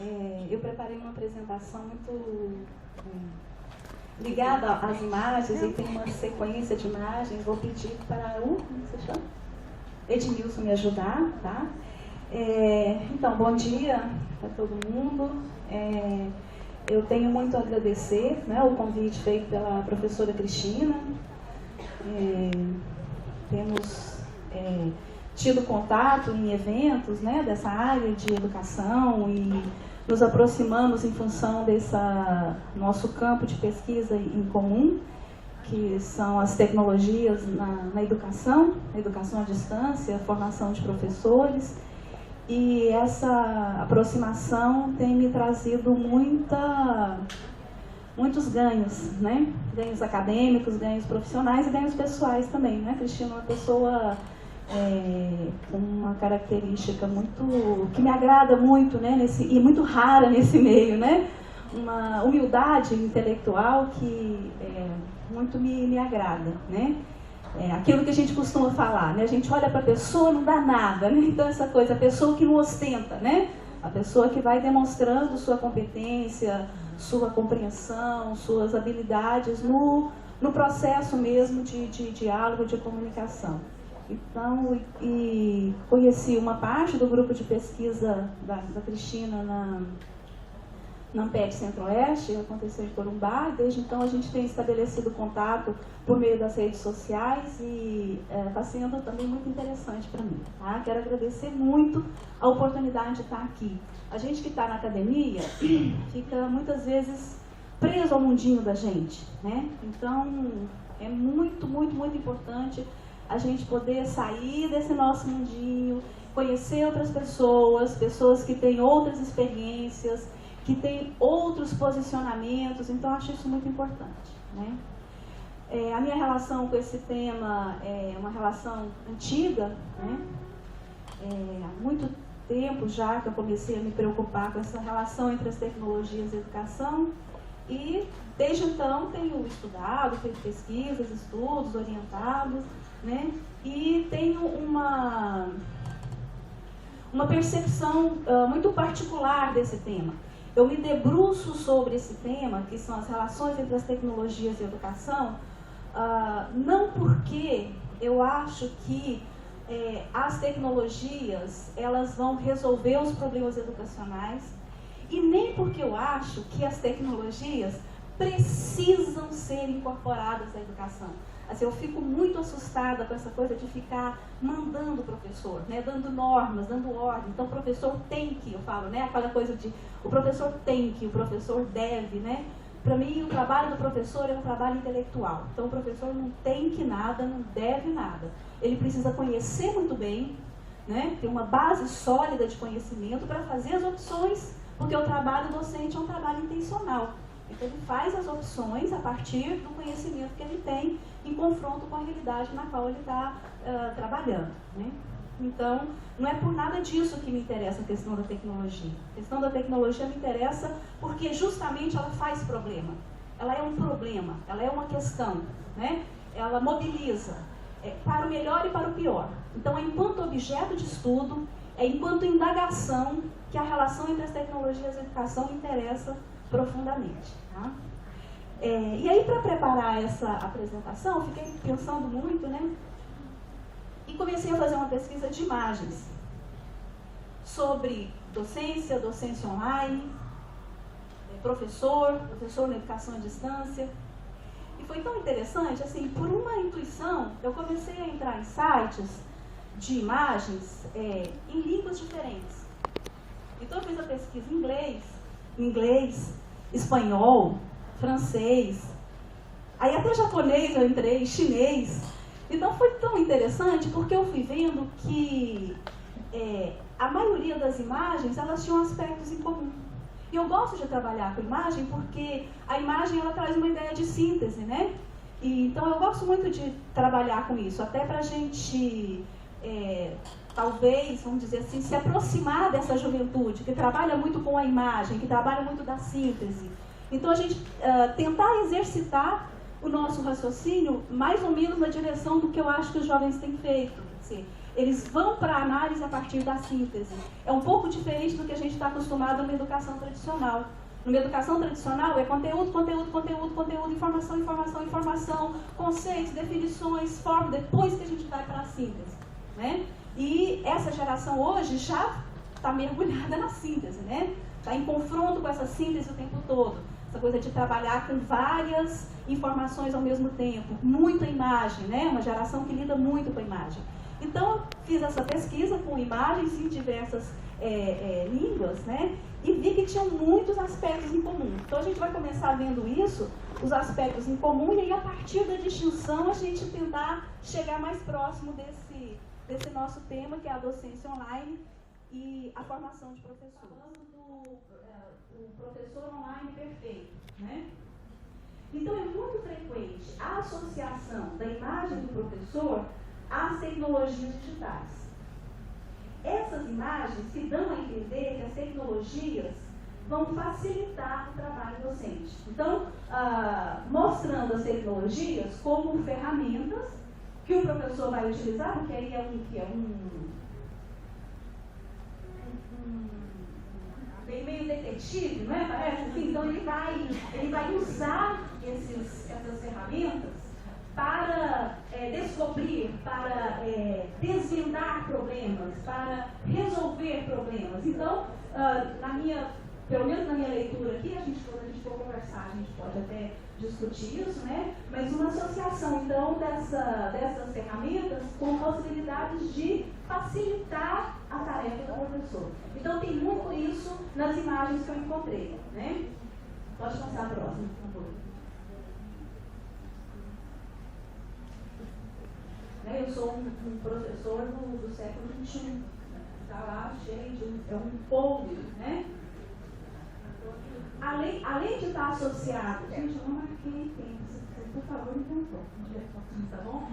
Eu preparei uma apresentação muito ligada às imagens e tem uma sequência de imagens. Vou pedir para como você chama? Edmilson me ajudar, tá? Então, bom dia para todo mundo. Eu tenho muito a agradecer, né, o convite feito pela professora Cristina. Temos tido contato em eventos, né, dessa área de educação e nos aproximamos em função desse nosso campo de pesquisa em comum, que são as tecnologias na educação à distância, a formação de professores. E essa aproximação tem me trazido muitos ganhos, né? Ganhos acadêmicos, ganhos profissionais e ganhos pessoais também, né? Cristina é uma pessoa com uma característica que me agrada muito, né? E muito rara nesse meio, né? Uma humildade intelectual que muito me agrada, né? Aquilo que a gente costuma falar, né? A gente olha para a pessoa, não dá nada, né? Então essa coisa, a pessoa que não ostenta, né? A pessoa que vai demonstrando sua competência, sua compreensão, suas habilidades no processo mesmo de diálogo, de comunicação. Então, conheci uma parte do grupo de pesquisa da Cristina na Amped Centro-Oeste, aconteceu em Corumbá. Desde então a gente tem estabelecido contato por meio das redes sociais e está sendo também muito interessante para mim. Tá? Quero agradecer muito a oportunidade de estar aqui. A gente que está na academia fica muitas vezes preso ao mundinho da gente, né? Então é muito, muito, muito importante a gente poder sair desse nosso mundinho, conhecer outras pessoas que têm outras experiências, que têm outros posicionamentos. Então acho isso muito importante, né? A minha relação com esse tema é uma relação antiga, né? Há muito tempo já que eu comecei a me preocupar com essa relação entre as tecnologias e a educação, e desde então tenho estudado, feito pesquisas, estudos orientados, né? E tenho uma percepção muito particular desse tema. Eu me debruço sobre esse tema, que são as relações entre as tecnologias e a educação, não porque eu acho que as tecnologias elas vão resolver os problemas educacionais, e nem porque eu acho que as tecnologias precisam ser incorporadas à educação. Assim, eu fico muito assustada com essa coisa de ficar mandando o professor, né, dando normas, dando ordem. Então o professor tem que, eu falo, né, aquela coisa de o professor tem que, o professor deve, né? Para mim, o trabalho do professor é um trabalho intelectual. Então o professor não tem que nada, não deve nada. Ele precisa conhecer muito bem, né, ter uma base sólida de conhecimento para fazer as opções, porque o trabalho docente é um trabalho intencional. Então ele faz as opções a partir do conhecimento que ele tem em confronto com a realidade na qual ele está trabalhando, né? Então, não é por nada disso que me interessa a questão da tecnologia. A questão da tecnologia me interessa porque justamente ela faz problema. Ela é um problema, ela é uma questão, né? Ela mobiliza para o melhor e para o pior. Então, enquanto objeto de estudo, enquanto indagação, que a relação entre as tecnologias e a educação me interessa profundamente. Tá? E aí, para preparar essa apresentação, eu fiquei pensando muito, né? E comecei a fazer uma pesquisa de imagens sobre docência online, professor na educação à distância. E foi tão interessante, assim, por uma intuição, eu comecei a entrar em sites de imagens em línguas diferentes. Então eu fiz a pesquisa em inglês, espanhol, francês, aí até japonês eu entrei, chinês. Então foi tão interessante porque eu fui vendo que a maioria das imagens elas tinham aspectos em comum. E eu gosto de trabalhar com imagem porque a imagem ela traz uma ideia de síntese, né? E, então eu gosto muito de trabalhar com isso, até para a gente talvez, vamos dizer assim, se aproximar dessa juventude que trabalha muito com a imagem, que trabalha muito da síntese. Então a gente tentar exercitar o nosso raciocínio mais ou menos na direção do que eu acho que os jovens têm feito. Quer dizer, eles vão para a análise a partir da síntese. É um pouco diferente do que a gente está acostumado numa educação tradicional. Numa educação tradicional é conteúdo, conteúdo, conteúdo, conteúdo, informação, informação, informação, conceitos, definições, forma, depois que a gente vai para a síntese, né? E essa geração hoje já está mergulhada na síntese, né? Está em confronto com essa síntese o tempo todo. Essa coisa de trabalhar com várias informações ao mesmo tempo, muita imagem, né? Uma geração que lida muito com a imagem. Então, fiz essa pesquisa com imagens em diversas línguas, né? E vi que tinham muitos aspectos em comum. Então, a gente vai começar vendo isso, os aspectos em comum, e aí, a partir da distinção, a gente tentar chegar mais próximo desse nosso tema, que é a docência online e a formação de professores. Falando do professor online perfeito, né? Então, é muito frequente a associação da imagem do professor às tecnologias digitais. Essas imagens se dão a entender que as tecnologias vão facilitar o trabalho docente. Então, mostrando as tecnologias como ferramentas que o professor vai utilizar, porque aí é meio detetive, não é? Parece assim? Então ele vai usar essas ferramentas para descobrir, para desvendar problemas, para resolver problemas. Então, pelo menos na minha leitura aqui, quando a gente for conversar, a gente pode até discutir isso, né? Mas uma associação, então, dessas ferramentas com possibilidades de facilitar a tarefa do professor. Então, tem muito isso nas imagens que eu encontrei, né? Pode passar a próxima, por favor. Eu sou um professor do século XXI. Está lá cheio de um povo, né? Além de estar associado, gente, eu não marquei tempo, por favor, me interrompa, tá bom?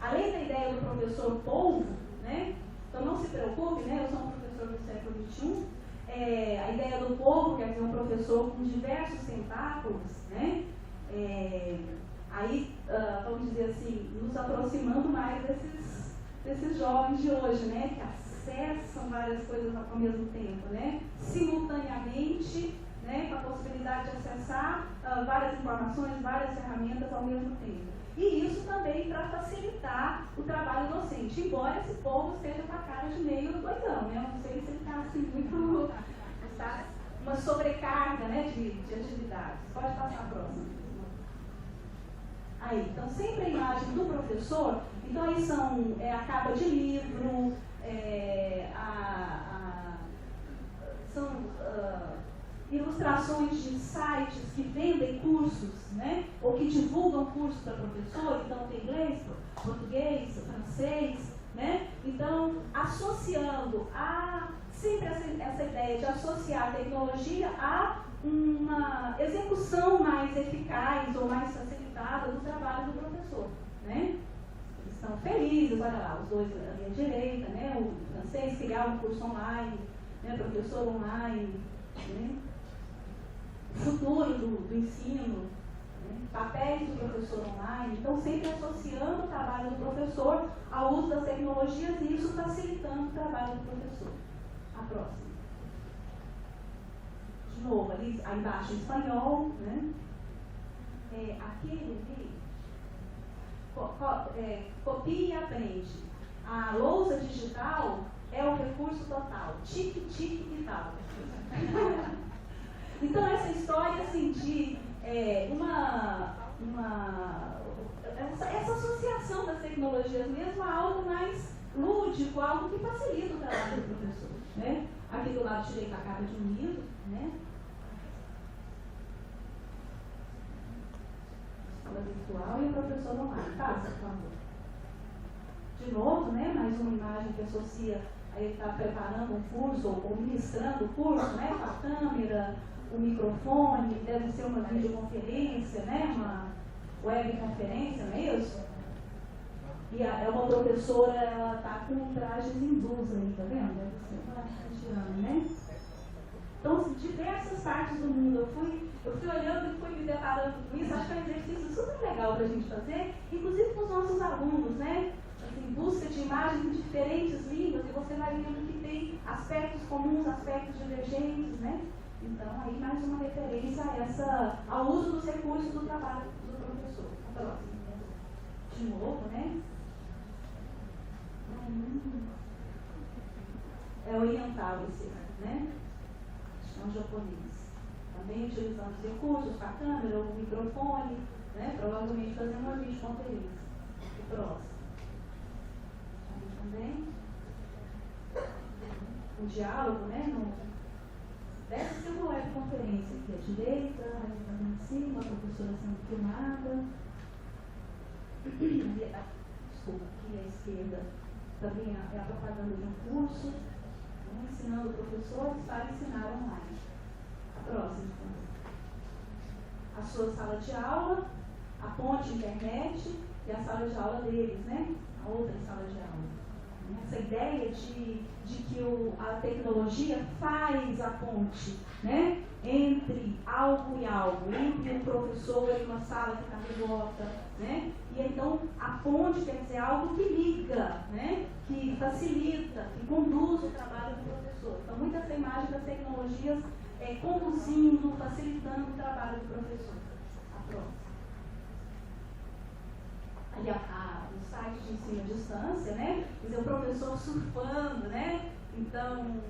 Além da ideia do professor polvo, né? Então não se preocupe, né? Eu sou um professor do século XXI. A ideia do polvo quer dizer um professor com diversos tentáculos, né? Aí, vamos dizer assim, nos aproximando mais desses jovens de hoje, né? Que acessam várias coisas ao mesmo tempo, né? Simultaneamente, né? Com a possibilidade de acessar várias informações, várias ferramentas ao mesmo tempo. E isso também para facilitar o trabalho docente, embora esse povo esteja com a cara de meio doidão, né? Eu não sei se ele está assim muito... Está uma sobrecarga, né, de atividades. Pode passar a próxima. Aí, então, sempre a imagem do professor, então aí são a capa de livro, são ilustrações de sites que vendem cursos, né? Ou que divulgam cursos para professor, então tem inglês, português, francês, né? Então, associando sempre essa ideia de associar a tecnologia a uma execução mais eficaz ou mais facilitada do trabalho do professor, né? Eles estão felizes, olha lá, os dois ali à direita, né? O francês criar um curso online, né? Professor online, né? Futuro do ensino, né? Papéis do professor online. Então, sempre associando o trabalho do professor ao uso das tecnologias e isso facilitando o trabalho do professor. A próxima. De novo, ali embaixo em espanhol, né? Aquele ali, copia e aprende. A lousa digital é o recurso total. Tique, tique e tal. Então, essa história assim, de essa associação das tecnologias mesmo a algo mais lúdico, algo que facilita o trabalho do professor, né? Aqui do lado direito a capa de um livro, né? Escola virtual e o professor online. Passa, por favor. De novo, né? Mais uma imagem que associa a ele estar preparando um curso ou ministrando o curso, né? Com a câmera, o microfone, deve ser uma videoconferência, né? Uma webconferência, não é isso? E é uma professora, ela está com trajes hindus aí, tá vendo? Deve ser uma indiana, né? Então, diversas partes do mundo. Eu fui olhando e fui me deparando com isso. Acho que é um exercício super legal para a gente fazer, inclusive com os nossos alunos, né? Assim, busca de imagens em diferentes línguas e você vai vendo que tem aspectos comuns, aspectos divergentes, né? Então, aí mais uma referência ao uso dos recursos do trabalho do professor. A próxima. De novo, né? É oriental esse, né? É um japonês. Também utilizando os recursos, a câmera, o microfone, né? Provavelmente fazendo uma videoconferência. O próximo. Aí também. O diálogo, né? Deve ser uma webconferência aqui à direita, ali em cima, a professora sendo filmada. Desculpa, aqui à esquerda também é a propaganda de um curso, né, ensinando professores para ensinar online. A próxima. A sua sala de aula, a ponte internet e a sala de aula deles, né? A outra sala de aula. Essa ideia de que a tecnologia faz a ponte, né, entre algo e algo, entre um professor e uma sala que está remota, né? E então a ponte quer dizer algo que liga, né, que facilita, que conduz o trabalho do professor. Então, muita essa imagem das tecnologias conduzindo, facilitando o trabalho do professor. A próxima. Ali o site de ensino à distância, né? Quer dizer, o professor surfando, né? Então,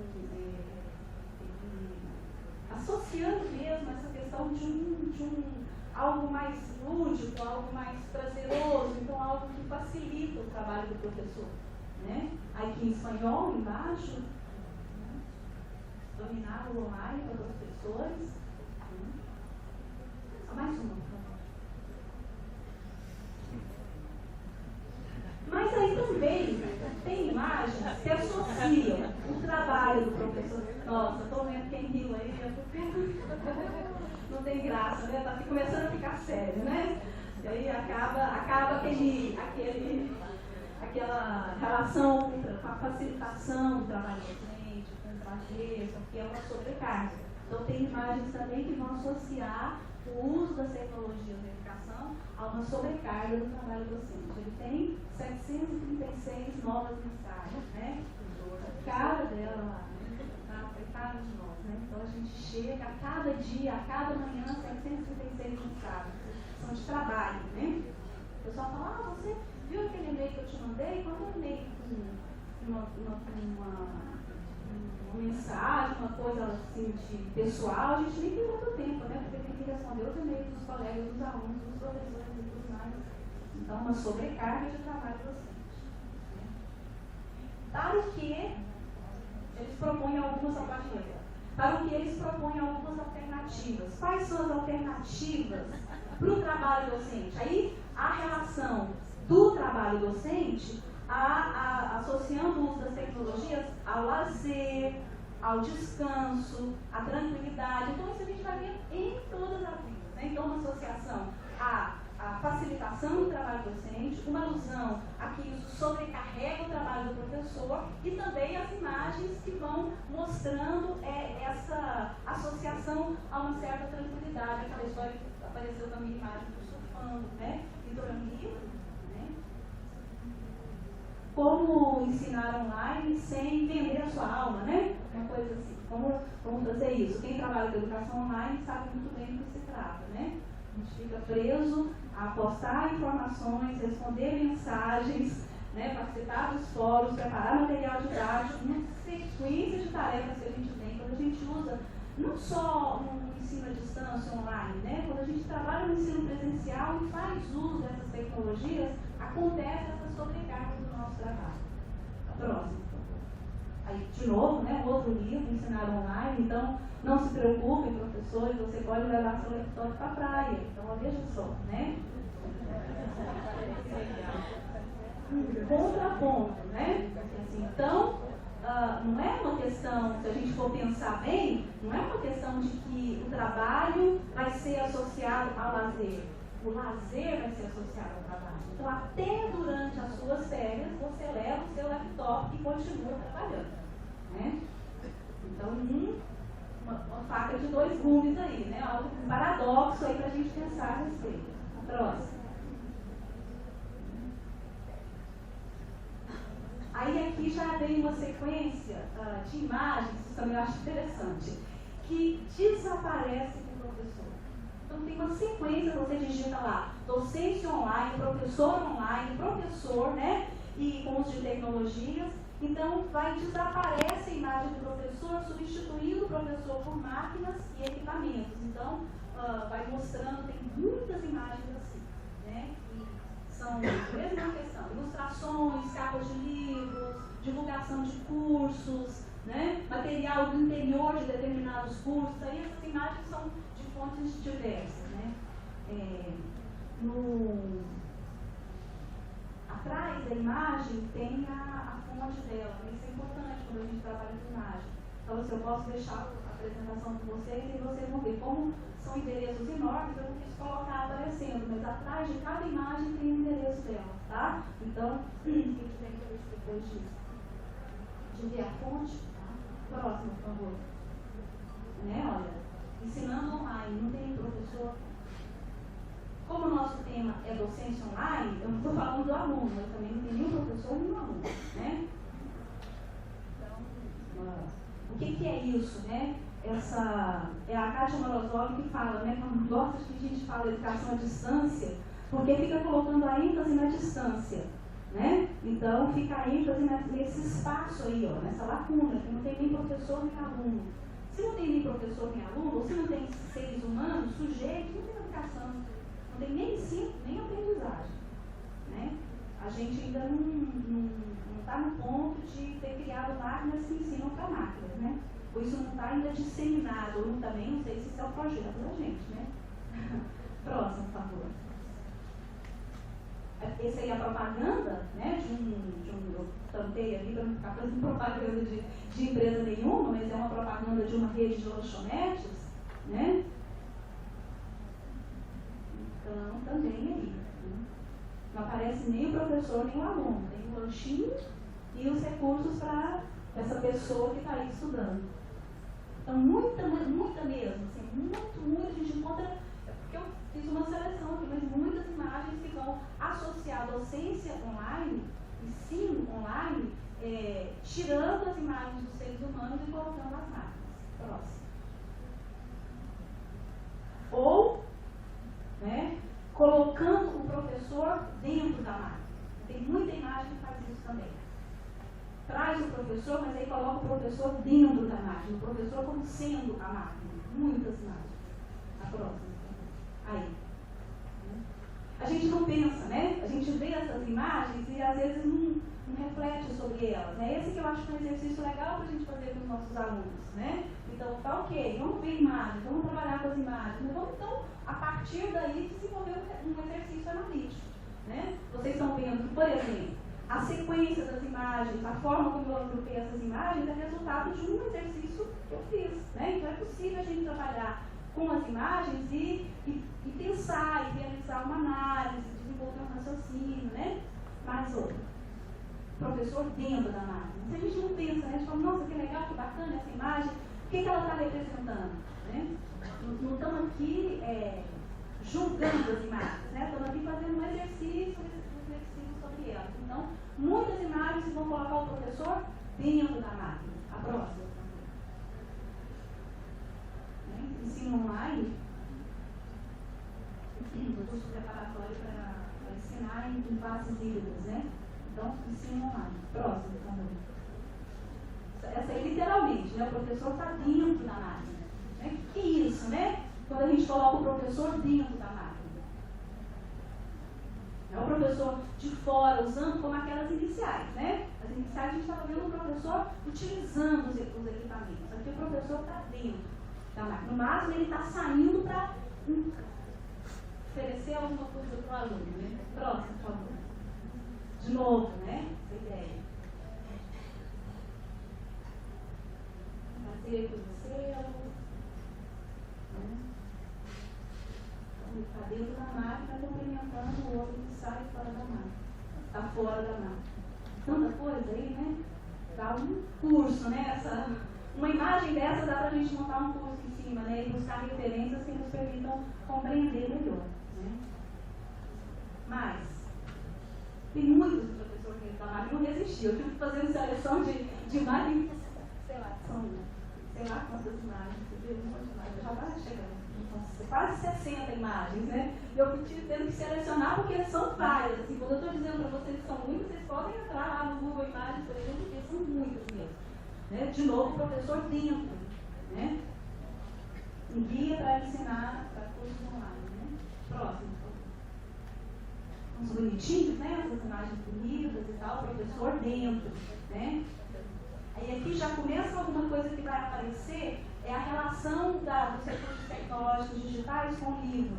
associando mesmo essa questão de algo mais lúdico, algo mais prazeroso, então algo que facilita o trabalho do professor, né? Aqui em espanhol, embaixo, né? Dominar o online para os professores. Mais uma, por favor. Mas aí também tem imagens que associam o trabalho do professor. Nossa, estou vendo quem riu aí, não tem graça, né? Está começando a ficar sério, né? E aí acaba aquela relação com a facilitação do trabalho docente, com o prazer, que é uma sobrecarga. Então tem imagens também que vão associar o uso das tecnologias da educação a uma sobrecarga do trabalho docente. Ele tem 736 novas mensagens, né? A cara dela lá, né? Coitada de nós, né? Então a gente chega a cada dia, a cada manhã, 736 mensagens. São de trabalho, né? O pessoal fala, você viu aquele e-mail que eu te mandei? Quando eu e-mail com uma mensagem, uma coisa assim de pessoal, a gente nem tem muito tempo, né? Porque tem que responder os e-mails dos colegas, dos alunos, dos professores e tudo mais. Então, uma sobrecarga de trabalho docente. Para o que eles propõem algumas alternativas. Para o que eles propõem algumas alternativas. Quais são as alternativas para o trabalho docente? Aí, a relação do trabalho docente associando o uso das tecnologias ao lazer, ao descanso, à tranquilidade. Então, isso a gente vai ver em todas as vidas, né? Então, uma associação à facilitação do trabalho docente, uma alusão a que isso sobrecarrega o trabalho do professor e também as imagens que vão mostrando essa associação a uma certa tranquilidade. Aquela história que apareceu também imagem do surfando, né? Vitor Amigo, né? Como ensinar online sem vender a sua alma, né? Uma coisa assim. Como fazer isso? Quem trabalha com educação online sabe muito bem do que se trata, né? A gente fica preso a postar informações, responder mensagens, né? Participar dos fóruns, preparar material didático, uma sequência de tarefas que a gente tem quando a gente usa não só no ensino à distância online, né? Quando a gente trabalha no ensino presencial e faz uso dessas tecnologias, acontece essa sobrecarga do nosso trabalho. A próxima. Aí, de novo, né, um outro livro, Ensinar Online. Então, não se preocupem, professores, você pode levar seu laptop para a praia. Então, veja só, né? Contraponto, né? Assim, então, não é uma questão, se a gente for pensar bem, não é uma questão de que o trabalho vai ser associado ao lazer. O lazer vai ser associado ao trabalho. Então, até durante as suas férias, você leva o seu laptop e continua trabalhando, né? Então, uma faca de dois gumes aí, né? Um paradoxo aí para a gente pensar a respeito. A próxima. vem uma sequência de imagens, isso também eu acho interessante, que desaparece com o professor. Então tem uma sequência, você digita lá, docência online, professor, né? E com uso de tecnologias. Então desaparece a imagem do professor, substituindo o professor por máquinas e equipamentos. Então vai mostrando, tem muitas imagens assim, né? E são a mesma questão, ilustrações, capas de livros, divulgação de cursos, né? Material do interior de determinados cursos. Aí essas imagens são de fontes diversas, né? Atrás da imagem tem a fonte dela, isso é importante quando a gente trabalha com imagem. Então, se eu posso deixar a apresentação com vocês e vocês vão ver como são endereços enormes, eu não quis colocar aparecendo, mas atrás de cada imagem tem o endereço dela, tá? Então, quem tiver interesse depois de ver a fonte, tá? Próximo, por favor. Né, olha, ensinando online, não tem professor. Como o nosso tema é docência online, eu não estou falando do aluno, eu também não tenho nenhum professor e nenhum aluno, né? Então, o que é isso, né? Essa é a Kátia Morozov que fala, né? Quando gosta que a gente fala educação à distância, porque fica colocando a ênfase na distância, né? Então fica a ênfase nesse espaço aí, ó, nessa lacuna, que não tem nem professor nem aluno. Se não tem nem professor nem aluno, ou se não tem seres humanos, sujeitos, não tem educação. Não tem nem ensino, nem aprendizagem, né? A gente ainda não está no ponto de ter criado máquinas que ensinam para máquinas, né? Ou isso não está ainda disseminado, ou também não sei se isso é o projeto da gente, né? Próximo, por favor. Essa aí é a propaganda, né? Eu tampei ali para não ficar fazendo propaganda de empresa nenhuma, mas é uma propaganda de uma rede de lanchonetes, né? Então, também aí. Né? Não aparece nem o professor, nem o aluno. Tem o lanchinho e os recursos para essa pessoa que está aí estudando. Então, muita mesmo. Assim, muito, a gente encontra. Porque eu fiz uma seleção aqui, mas muitas imagens que vão associar a docência online, ensino online, tirando as imagens dos seres humanos e colocando as máquinas. Próximo. Ou, né, colocando o professor dentro da máquina. Tem muita imagem que faz isso também. Traz o professor, mas aí coloca o professor dentro da máquina. O professor como sendo a máquina. Muitas imagens. A próxima. Aí. A gente não pensa, né? A gente vê essas imagens e às vezes não reflete sobre elas. Né? Esse que eu acho que é um exercício legal para a gente fazer com os nossos alunos. Né? Então, tá ok, vamos ver imagens, vamos trabalhar com as imagens, mas vamos então, a partir daí, desenvolver um exercício analítico. Né? Vocês estão vendo que, por exemplo, a sequência das imagens, a forma como eu agrupei essas imagens é resultado de um exercício que eu fiz. Né? Então é possível a gente trabalhar com as imagens e pensar e realizar uma análise, desenvolver um raciocínio, né? Mais outro. Professor dentro da máquina. Se a gente não pensa, né? A gente fala, nossa, que legal, que bacana essa imagem, o que ela está representando? Né? Não estamos aqui julgando as imagens, né? Estamos aqui fazendo um exercício sobre elas. Então, muitas imagens vão colocar o professor dentro da máquina. A próxima. Ensino online, curso preparatório para ensinar em fases híbridas, né? Então, ensino online. Próximo, por favor. Essa aí, literalmente, né? O professor está dentro da máquina. Né? Que isso, né? Quando a gente coloca o professor dentro da máquina. É o professor de fora, usando como aquelas iniciais, né? As iniciais a gente estava vendo o professor utilizando os equipamentos. Aqui o professor está dentro. No máximo, ele está saindo para oferecer alguma coisa para o aluno. Né? Próximo, por favor. De novo, né? Essa ideia. Fazer com o selo. Está dentro da máquina, complementando o outro que sai fora da máquina. Está fora da máquina. Tanta coisa aí, né? Dá um curso, né? Uma imagem dessa dá para a gente montar um curso em cima, né? E buscar referências que nos permitam compreender melhor. Né? Mas, tem muitos professores professor da máquina não resistiu. Eu tive que fazer uma seleção de imagens, sei lá, são, sei lá quantas imagens, um monte de imagens, já vai chegando. Então, quase 60 imagens, né? E eu tive tendo que selecionar porque são várias. Assim, quando eu estou dizendo para vocês que são muitas, vocês podem entrar lá no Google Imagens, por exemplo, porque são muitas mesmo. Né? De novo, o professor dentro, né? Um guia para ensinar para cursos online, né? Próximo. Uns bonitinhos, né? Essas imagens bonitas e tal, o professor dentro, né? Aí aqui já começa alguma coisa que vai aparecer, é a relação dos recursos tecnológicos digitais com o livro.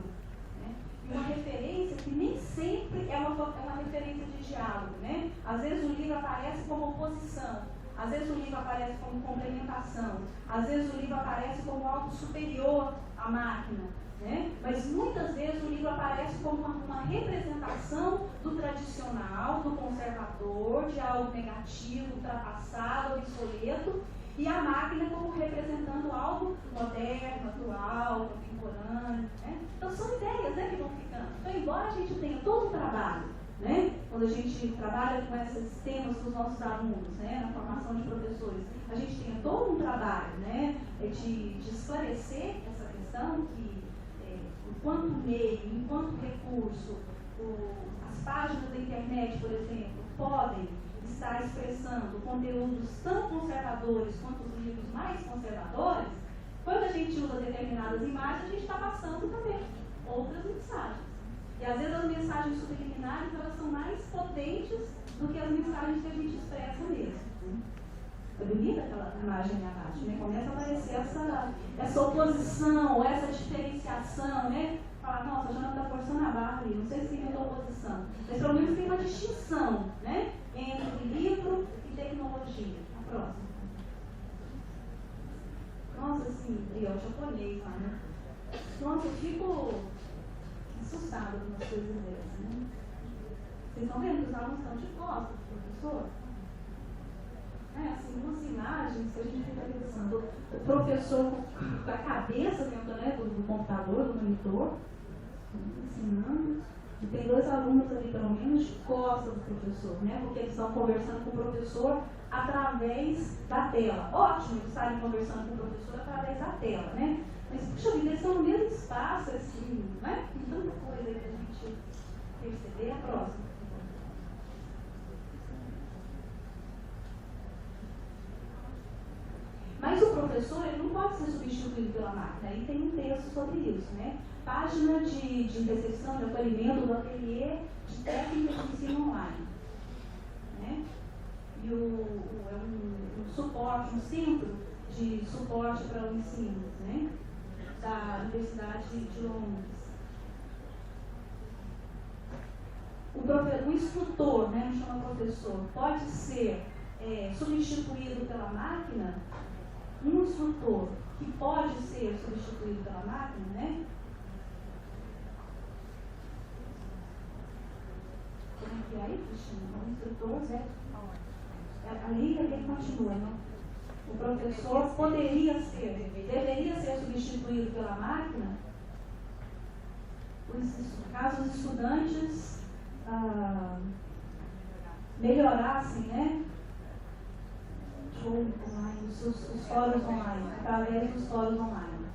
Né? E uma referência que nem sempre é uma referência de diálogo, né? Às vezes o livro aparece como oposição, às vezes o livro aparece como complementação, às vezes o livro aparece como algo superior à máquina, né? Mas muitas vezes o livro aparece como uma representação do tradicional, do conservador, de algo negativo, ultrapassado, obsoleto, e a máquina como representando algo moderno, atual, contemporâneo. Né? Então são ideias, né, que vão ficando. Então, embora a gente tenha todo um trabalho, né, quando a gente trabalha com esses temas com os nossos alunos, né, na formação de professores, a gente tem todo um trabalho, né, de esclarecer essa questão que, enquanto meio, enquanto recurso, as páginas da internet, por exemplo, podem estar expressando conteúdos tão conservadores quanto os livros mais conservadores. Quando a gente usa determinadas imagens, a gente está passando também outras mensagens. E às vezes as mensagens subliminares, elas são mais potentes do que as mensagens que a gente expressa mesmo. É bonita aquela imagem abaixo, né? Começa a aparecer essa oposição, essa diferenciação, né? Falar, nossa, já não está forçando a barra ali, não sei se tem oposição. Mas pelo menos tem uma distinção, né? Entre livro e tecnologia. A próxima. Nossa, assim, é o japonês lá, né? Nossa, eu fico assustada com umas coisas dessas, né? Vocês estão vendo que os alunos estão de costas, professor? Assim, umas imagens que a gente fica pensando, o professor com a cabeça dentro, né, do computador, do monitor, ensinando, e tem 2 alunos ali, pelo menos, de costas do professor, né, porque eles estão conversando com o professor através da tela. Ótimo eles estarem conversando com o professor através da tela, né, mas, puxa vida, eles estão no mesmo espaço, assim, né, tem tanta coisa aí pra gente perceber. A próxima. Mas o professor, ele não pode ser substituído pela máquina. Aí tem um texto sobre isso, né? Página de recepção, de acolhimento do ateliê de técnica de ensino online. Né? E é um suporte, um centro de suporte para o ensino, né? Da Universidade de Londres. O instrutor, né? Não chama professor, pode ser substituído pela máquina. Um instrutor que pode ser substituído pela máquina, né? Como é que é aí, Cristina? O instrutor, né? A linha dele continua, não? O professor deveria ser substituído pela máquina, caso os estudantes melhorassem, né? Online, os fóruns online, através dos fóruns online.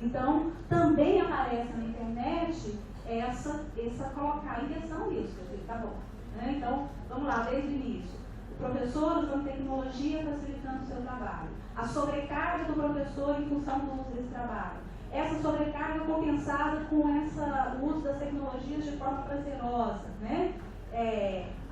Então, também aparece na internet essa colocar em questão isso, tá bom. Né? Então, vamos lá, desde o início. O professor usando tecnologia facilitando o seu trabalho. A sobrecarga do professor em função do uso desse trabalho. Essa sobrecarga compensada com o uso das tecnologias de forma prazerosa, né?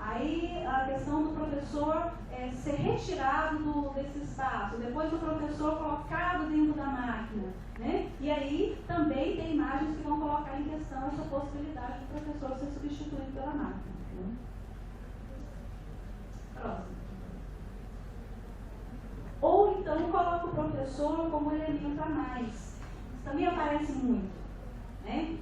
Aí a questão do professor ser retirado desse espaço, depois do professor colocado dentro da máquina, né? E aí também tem imagens que vão colocar em questão essa possibilidade do professor ser substituído pela máquina. Né? Próximo. Ou então coloca o professor como elemento a mais. Isso também aparece muito, né?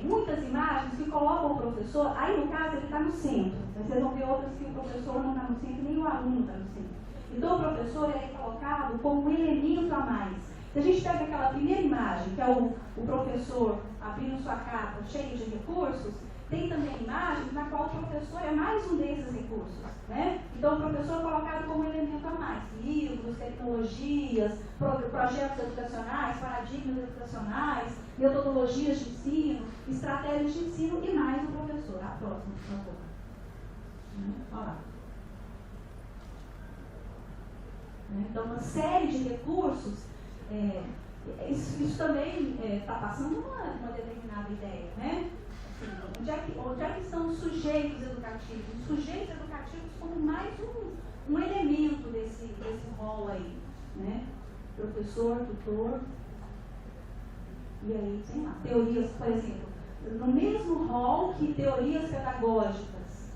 Muitas imagens que colocam o professor, aí no caso ele está no centro, mas vocês vão ver outras que o professor não está no centro, nem o aluno está no centro. Então o professor é colocado como um elemento a mais. Se a gente pega aquela primeira imagem, que é o professor abrindo sua capa cheio de recursos, Tem também imagens na qual o professor é mais um desses recursos, né? Então, o professor é colocado como elemento a mais. Livros, tecnologias, projetos educacionais, paradigmas educacionais, metodologias de ensino, estratégias de ensino e mais o professor. A próxima, por favor. Olha lá. Então, uma série de recursos, isso também está passando uma determinada ideia, né? Assim, onde é que estão os sujeitos educativos? Os sujeitos educativos como mais um elemento desse rol aí, né? Professor, tutor, e aí, sei lá, teorias, por exemplo, no mesmo rol que teorias pedagógicas,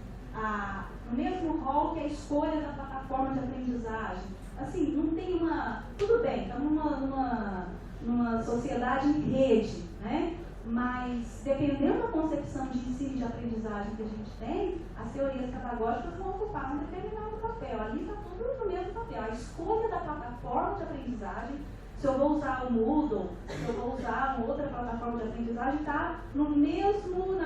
no mesmo rol que a escolha da plataforma de aprendizagem. Assim, não tem tudo bem, estamos numa sociedade em rede, né? Mas, dependendo da concepção de ensino e de aprendizagem que a gente tem, as teorias pedagógicas vão ocupar um determinado papel. Ali está tudo no mesmo papel. A escolha da plataforma de aprendizagem, se eu vou usar o Moodle, se eu vou usar uma outra plataforma de aprendizagem, está na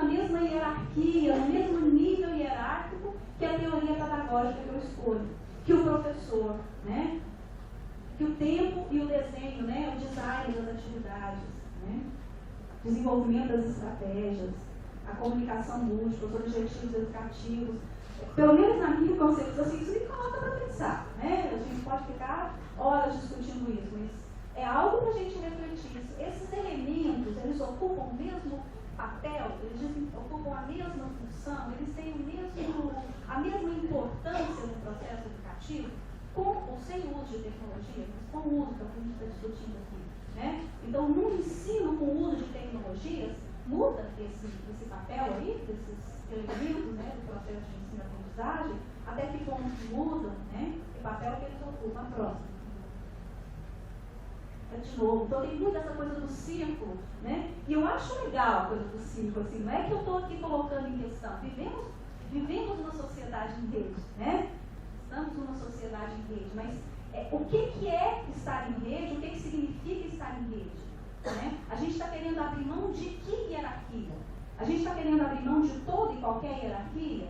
mesma hierarquia, no mesmo nível hierárquico que a teoria pedagógica que eu escolho, que o professor, né? Que o tempo e o desenho, né? O design das atividades, né? Desenvolvimento das estratégias, a comunicação múltipla, os objetivos educativos. Pelo menos na minha concepção, assim, isso me coloca para pensar, né? A gente pode ficar horas discutindo isso, mas é algo para a gente refletir. Esses elementos, eles ocupam o mesmo papel, eles ocupam a mesma função, eles têm a mesma importância no processo educativo, com ou sem o uso de tecnologia, mas com o uso que a gente está discutindo aqui. Né? Então, no ensino com o uso de tecnologias, muda esse papel aí, desses elementos, né, do processo de ensino e aprendizagem, até que ponto mudam, né, o papel que eles ocupam. A próxima. De novo, então tem muito essa coisa do círculo, né? E eu acho legal a coisa do círculo, assim, não é que eu estou aqui colocando em questão, vivemos numa sociedade em rede, né? Estamos numa sociedade em rede, mas o que é estar em rede, o que significa estar em rede? Né? A gente está querendo abrir mão de que hierarquia? A gente está querendo abrir mão de toda e qualquer hierarquia?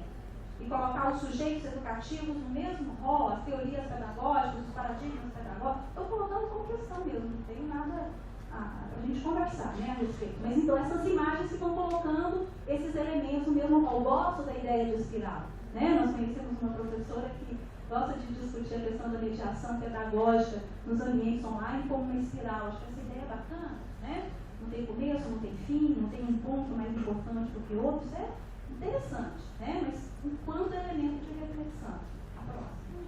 E colocar os sujeitos educativos no mesmo rol, as teorias pedagógicas, os paradigmas pedagógicos? Estou colocando como questão mesmo, não tenho nada a gente conversar, né, a respeito. Mas então essas imagens ficam colocando esses elementos no mesmo rol. Eu gosto da ideia de espiral. Né? Nós conhecemos uma professora que gosta de discutir a questão da mediação pedagógica nos ambientes online como uma espiral. Acho que essa ideia é bacana, né? Não tem começo, não tem fim, não tem um ponto mais importante do que outros. É interessante, né? Mas enquanto elemento de reflexão. A próxima.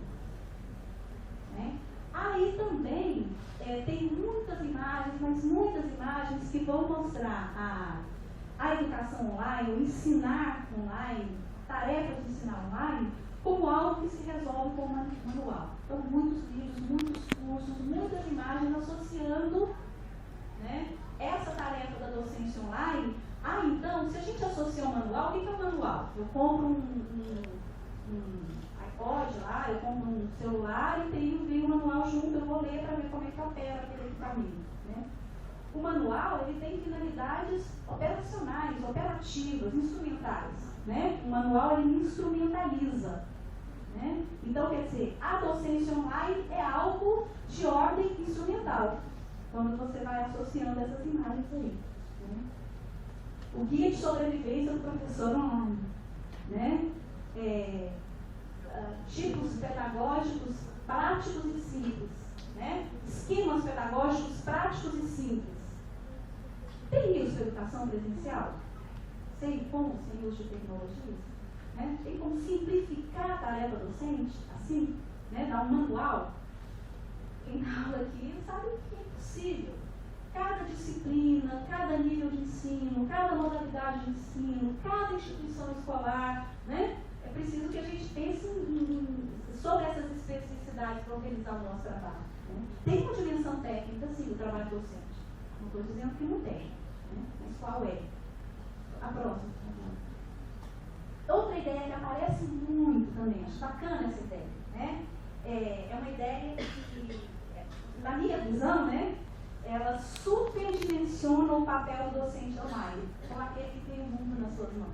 Né? Aí também tem muitas imagens, mas muitas imagens que vão mostrar a educação online, o ensinar online, tarefas de ensinar online, como algo que se resolve com manual. Então, muitos vídeos, muitos cursos, muitas imagens associando, né, essa tarefa da docência online. Então, se a gente associa ao manual, o que é o manual? Eu compro um iPod lá, eu compro um celular e vem um manual junto, eu vou ler para ver como é que opera aquele equipamento. Né? O manual ele tem finalidades operacionais, operativas, instrumentais. Né? O manual ele instrumentaliza. Né? Então, quer dizer, a docência online é algo de ordem instrumental, quando você vai associando essas imagens aí. Né? O guia de sobrevivência do professor online. Né? Tipos pedagógicos práticos e simples. Né? Esquemas pedagógicos práticos e simples. Tem isso para educação presencial? Sem uso de tecnologias? Né? Tem como simplificar a tarefa docente, assim, né? Dar um manual? Quem dá aula aqui sabe que é possível. Cada disciplina, cada nível de ensino, cada modalidade de ensino, cada instituição escolar, né? É preciso que a gente pense sobre essas especificidades para organizar o nosso trabalho. Né? Tem uma dimensão técnica, sim, do trabalho docente. Não estou dizendo que não tem, né? Mas qual é? A próxima. Outra ideia que aparece muito também, acho bacana essa ideia, né? É uma ideia que, na minha visão, né, ela superdimensiona o papel do docente online, como aquele que tem o mundo nas suas mãos.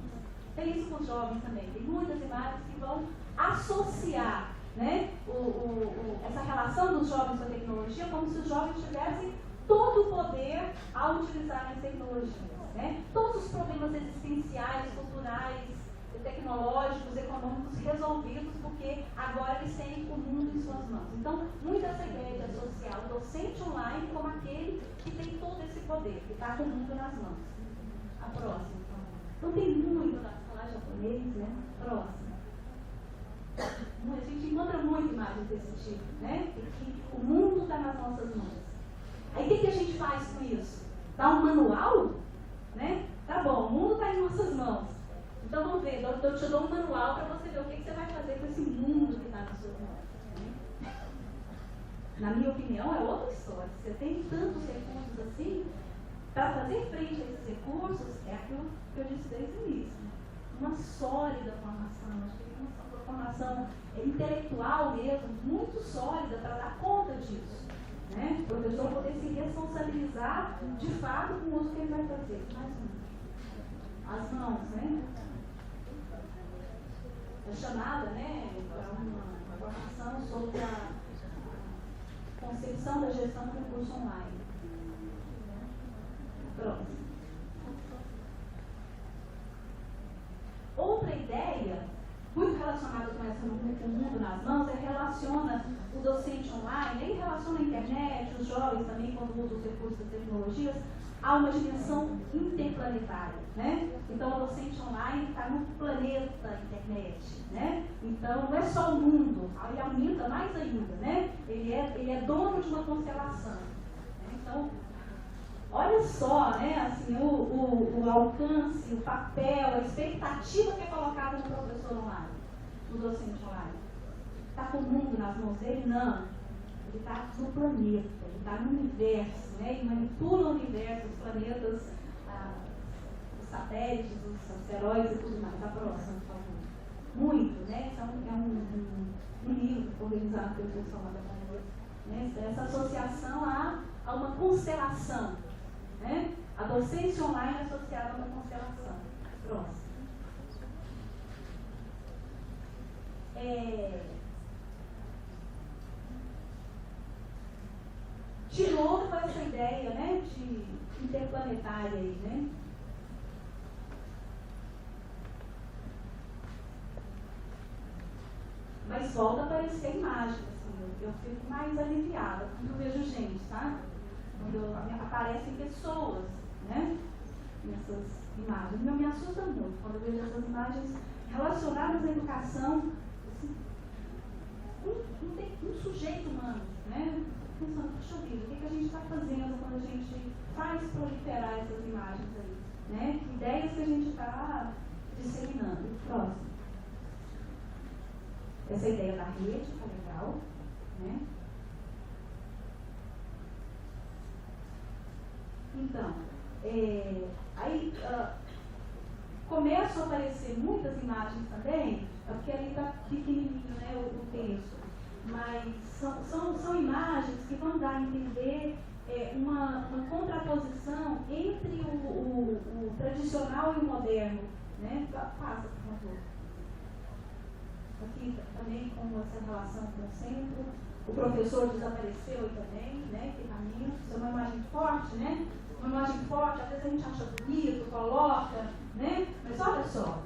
tem isso com os jovens também. Tem muitas imagens que vão associar, né, essa relação dos jovens com a tecnologia como se os jovens tivessem todo o poder ao utilizar as tecnologias. Né? Todos os problemas existenciais, culturais, tecnológicos, econômicos resolvidos, porque agora eles têm o mundo em suas mãos. Então, muito essa ideia de associar o docente online como aquele que tem todo esse poder, que está com o mundo nas mãos. A próxima. Não tem muito na falar japonês, né? Próxima. A gente encontra muito imagens desse tipo, né? Que o mundo está nas nossas mãos. Aí o que a gente faz com isso? Dá um manual? Né? Tá bom, o mundo está em nossas mãos. Então vamos ver, eu te dou um manual para você ver o que você vai fazer com esse mundo que está nas suas mãos. Né? Na minha opinião, é outra história. Você tem tantos recursos assim, para fazer frente a esses recursos, é aquilo que eu disse desde o início. Né? Uma sólida formação, acho que uma formação intelectual mesmo, muito sólida para dar conta disso. Né? O professor poder se responsabilizar de fato com o uso que ele vai fazer. Mais as mãos, né? É chamada, né, para uma formação sobre a concepção da gestão do recurso online. Próximo. Outra ideia, muito relacionada com essa no mundo nas mãos, relaciona o docente online, ele relaciona a internet, os jovens também, quando usam os recursos das tecnologias, a uma dimensão interplanetária, né? Então, o docente online está no planeta internet, né? Então, não é só o mundo, ele aumenta mais ainda, né? Ele é dono de uma constelação. Né? Então, olha só, né? Assim, o alcance, o papel, a expectativa que é colocada no professor online, no docente online. Está com o mundo nas mãos dele? Não. Ele está no planeta, ele está no universo, né? Ele manipula o universo, os planetas, os satélites, os asteroides e tudo mais. A próxima, por favor. Muito, né? Esse é um livro organizado pelo pessoal lá da Planeta. Né? Essa associação a uma constelação. Né? A docência online associada a uma constelação. Próximo. De novo, essa ideia, né, de interplanetária aí, né? Mas volta a aparecer a imagem, assim, eu fico mais aliviada quando eu vejo gente, tá? Quando aparecem pessoas, né, nessas imagens. Me assusta muito quando eu vejo essas imagens relacionadas à educação, assim, um sujeito humano, né? Pensando, puxa vida, o que a gente está fazendo quando a gente faz proliferar essas imagens aí? Né? Que ideias que a gente está disseminando? Próximo. Essa ideia da rede, que é legal. Né? Então, aí começam a aparecer muitas imagens também, porque ali está pequenininho, né, o texto. Mas são imagens que vão dar a entender uma contraposição entre o tradicional e o moderno. Né? Passa, por favor. Aqui também com essa relação com o centro. O professor desapareceu também, né? Que caminho. Isso é uma imagem forte, né? Uma imagem forte, às vezes a gente acha bonito, coloca, né? Mas olha só.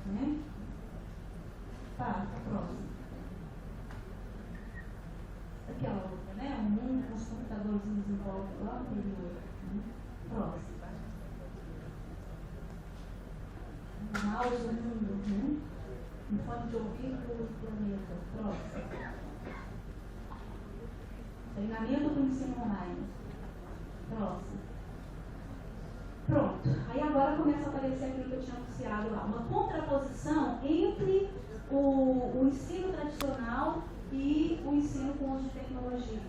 Né? Tá próximo. Aquela outra, né? Um mundo com os computadores em volta lá no interior. Próximo. Um mouse do mundo, né? Um fone de ouvido do planeta. Próximo. Treinamento do ensino online. Próximo. Pronto. Aí agora começa a aparecer aquilo que eu tinha anunciado lá. Uma contraposição entre o ensino tradicional e o ensino com uso de tecnologias.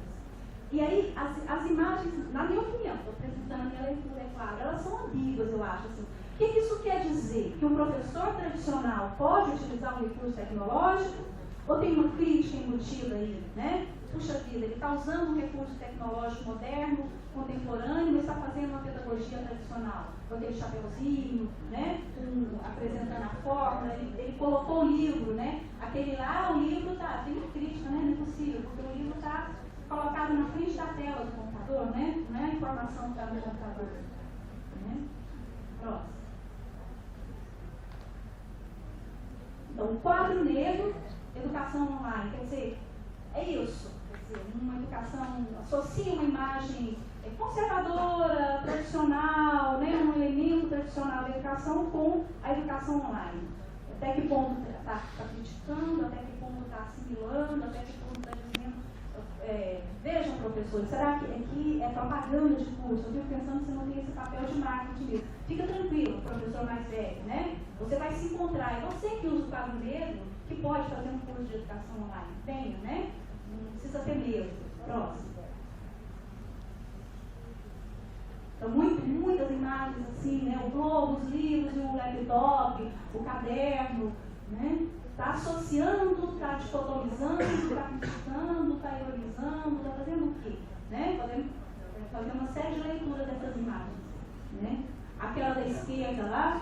E aí, as imagens, na minha opinião, estou apresentando a minha leitura, é claro, elas são ambíguas, eu acho. Assim. O que isso quer dizer? Que um professor tradicional pode utilizar um recurso tecnológico? Ou tem uma crítica embutida aí, né? puxa vida, ele está usando um recurso tecnológico moderno, contemporâneo, mas está fazendo uma pedagogia tradicional, com aquele chapeuzinho, né, apresentando a fórmula, ele colocou o livro, né, aquele lá, o livro está, tem uma crítica, né, não é possível, porque o livro está colocado na frente da tela do computador, né, não é a informação que está no computador. Né? Próximo. Então, o quadro negro, educação online, quer dizer, é isso. Quer dizer, uma educação associa uma imagem conservadora, tradicional, né, um elemento tradicional da educação com a educação online. Até que ponto está criticando, até que ponto está assimilando, até que ponto está dizendo. Vejam, professores, será que aqui é propaganda de curso? Eu fico pensando se não tem esse papel de marketing mesmo. Fica tranquilo, professor mais velho, né? Você vai se encontrar, é você que usa o quadro negro, que pode fazer um curso de educação online. Venha, né? Não precisa ter medo. Próximo. Então, muitas imagens assim, né? O globo, os livros e o laptop, o caderno, né? Está associando, está dicotomizando, está criticando, está ironizando, está fazendo o quê? Né? Podemos fazer uma série de leituras dessas imagens. Né? Aquela da esquerda lá,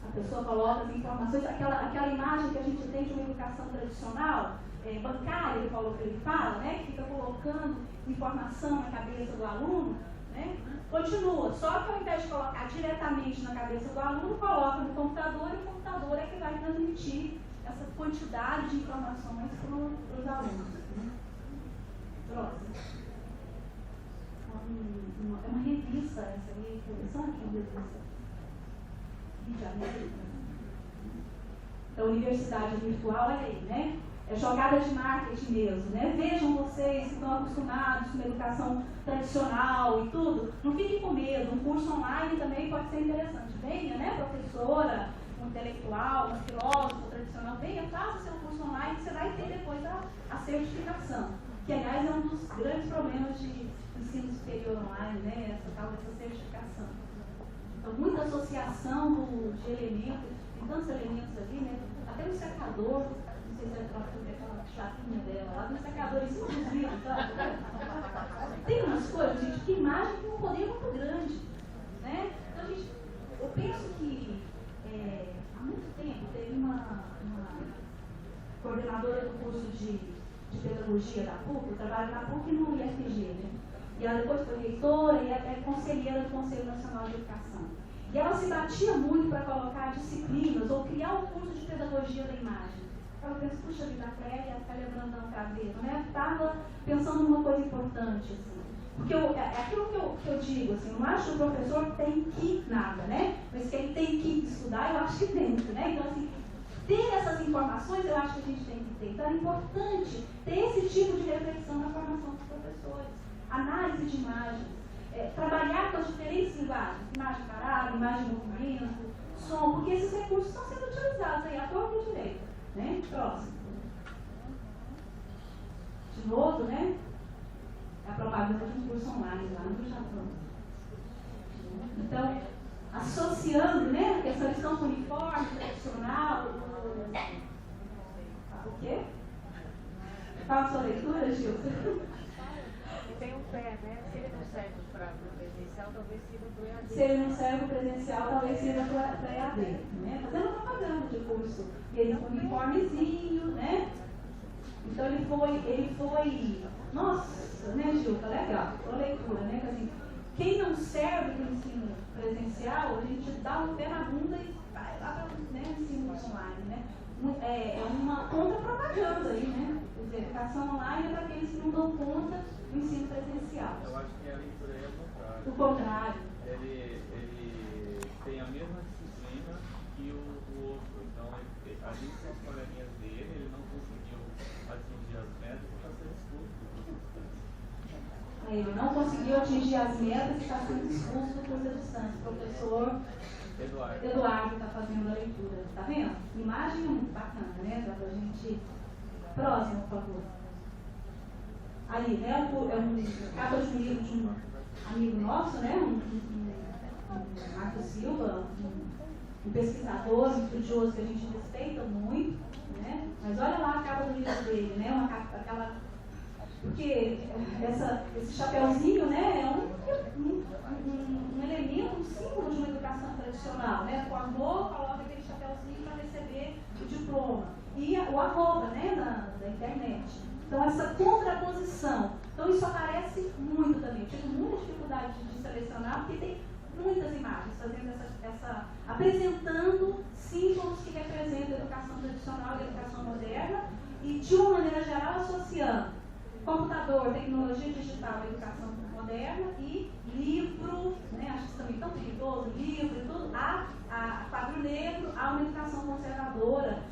a pessoa coloca as informações, aquela imagem que a gente tem de uma educação tradicional, bancária, ele fala, né? Que fica colocando informação na cabeça do aluno, né? Continua, só que ao invés de colocar diretamente na cabeça do aluno, coloca no computador e o computador é que vai transmitir essa quantidade de informações para os alunos. Né? Próximo. É uma revista, essa aí, interessante, uma revista. Rio de Janeiro. Então, universidade virtual, olha aí, né? É jogada de marketing mesmo, né? Vejam vocês que estão acostumados com uma educação tradicional e tudo, não fiquem com medo, um curso online também pode ser interessante. Venha, né, professora, um intelectual, um filósofo tradicional, venha, faça o seu curso online, você vai ter depois a certificação, que aliás é um dos grandes problemas de ensino superior online, né, essa tal dessa certificação. Então, muita associação de elementos, tem tantos elementos ali, né, até o secador, não sei se é aquela chapinha dela lá, tem um secador em cima dos livros, sabe? Tem umas coisas, gente, que imagem tem um poder muito grande, né? Então, gente, eu penso que há muito tempo teve uma coordenadora do curso de pedagogia da PUC, eu trabalho na PUC e no IFG, né? E ela depois foi reitora e é conselheira do Conselho Nacional de Educação. E ela se batia muito para colocar disciplinas ou criar um curso de pedagogia da imagem. Ela pensa, puxa vida, a Clélia está lembrando um cadeiro, né? Estava pensando numa coisa importante, assim. Porque é aquilo que eu digo, assim, eu não acho que o professor tem que nada, né? Mas que ele tem que estudar, eu acho que tem, né? Então, assim, ter essas informações eu acho que a gente tem que ter. Então, é importante ter esse tipo de reflexão na formação dos professores. Análise de imagens, trabalhar com as diferentes linguagens, imagem parada, imagem em movimento, som, porque esses recursos estão sendo utilizados aí à torta e direita. Né? Próximo. De novo, né? A propaganda de um curso online lá no Japão. Então, associando, né? A questão de estão com uniforme tradicional. O quê? Qual a sua leitura, Gilson? Tem um pé, né? Se ele não serve para o presencial, talvez sirva para o EAD. Se ele não serve para o presencial, talvez sirva para EAD. Né? Fazendo propaganda de curso. E ele com uniformezinho, né? Então ele foi. Nossa, né, Gilca? Legal. A leitura, né? Assim, quem não serve para o ensino presencial, a gente dá um pé na bunda e vai lá para o ensino online, né? É uma contra-propaganda aí, né? Quer dizer, educação online é para aqueles que não dão conta do ensino presencial. Eu acho que a leitura é o contrário. O contrário. Ele tem a mesma disciplina que o outro. Então, ali são as coleguinhas dele, ele não conseguiu atingir as metas e está sendo expulso. Ele não conseguiu atingir as metas e está sendo expulso do curso à distância. O professor Eduardo está fazendo a leitura. Está vendo? Imagem é muito bacana, né? Dá pra gente. Próximo, por favor. Ali, né? É um capa de um livro de um amigo nosso, né? Marco Silva, um pesquisador, um estudioso que a gente respeita muito, né? Mas olha lá a capa do livro dele, né? Aquela Porque esse chapeuzinho, né, é um elemento, um símbolo de uma educação tradicional, né? O avô coloca aquele chapeuzinho para receber o diploma. E o arroba, né, da internet. Então, essa contraposição. Então, isso aparece muito também. Eu tive muita dificuldade de selecionar, porque tem muitas imagens fazendo apresentando símbolos que representam a educação tradicional e a educação moderna, e, de uma maneira geral, associando computador, tecnologia digital, educação moderna e livro, né, acho isso também tão perigoso, livro e tudo, a quadro negro, a uma educação conservadora,